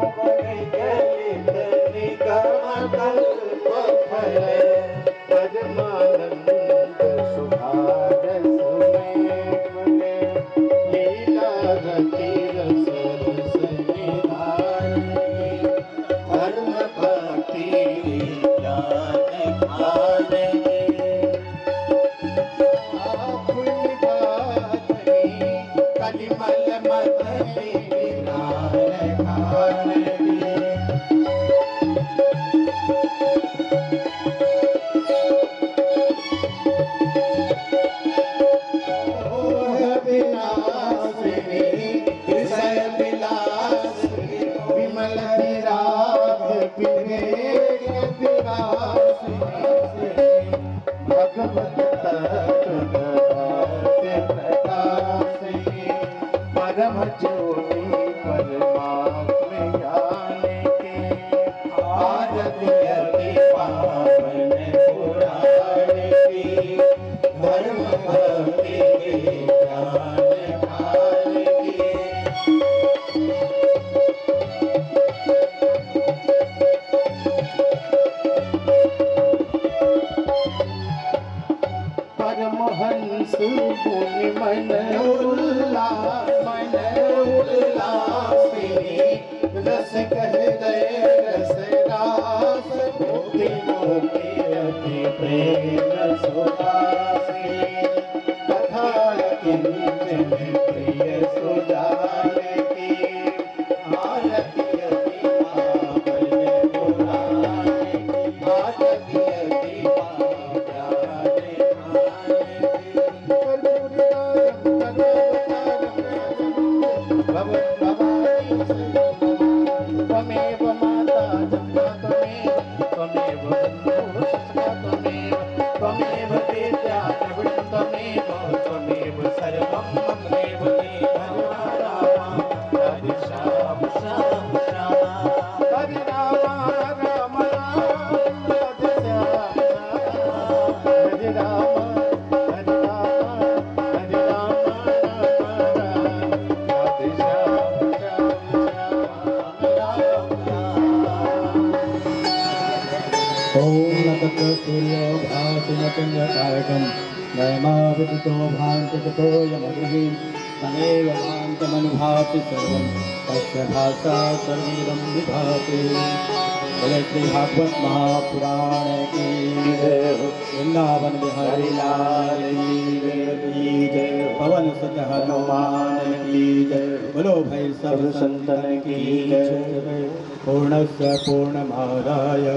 जलित निगम कल्पफल परमानंद सुधार सुमेघ लीला रति रस रस निधानी धर्म भक्ति ज्ञान ज्ञान कलिमल मदनी नारायण विमल विराग विवेक भगवत परम ज्योति परमात्म ज्ञान के आरती अति पावन पुराण की धर्म भक्ति के ज्ञान काल की परमहंस मुनि मन उल्लास रस कह गए रस रास तीनों के अति प्रेम सुहासी कथा किंचन प्रिय सुजान की आरती अति पावन पुराण आरती अति त्वमेव माता जन्मा त्वमेव बन्धुः सखा त्वमेव विद्या द्रविणं त्वमेव सर्वं ममैव हरे राम हरे श्याम श्याम श्याम हरे राम राम राम हरे श्याम श्याम हरे राम हरे राम हरे राम हरे श्याम ओम नतत सूर्यो भाति न चन्द्रतारकं नयमावृतो भान्ति ततो यमगृही तमेव भान्तमनुभाति सर्वं तस्य भाषा सर्वमिदं विभाति बोले श्री भागवत महापुराण की जय वृंदावन बिहारी लाल की जय पवन सुत हनुमान की जय बोलो भाई सब संतन की जय पूर्णस्य पूर्णमादाय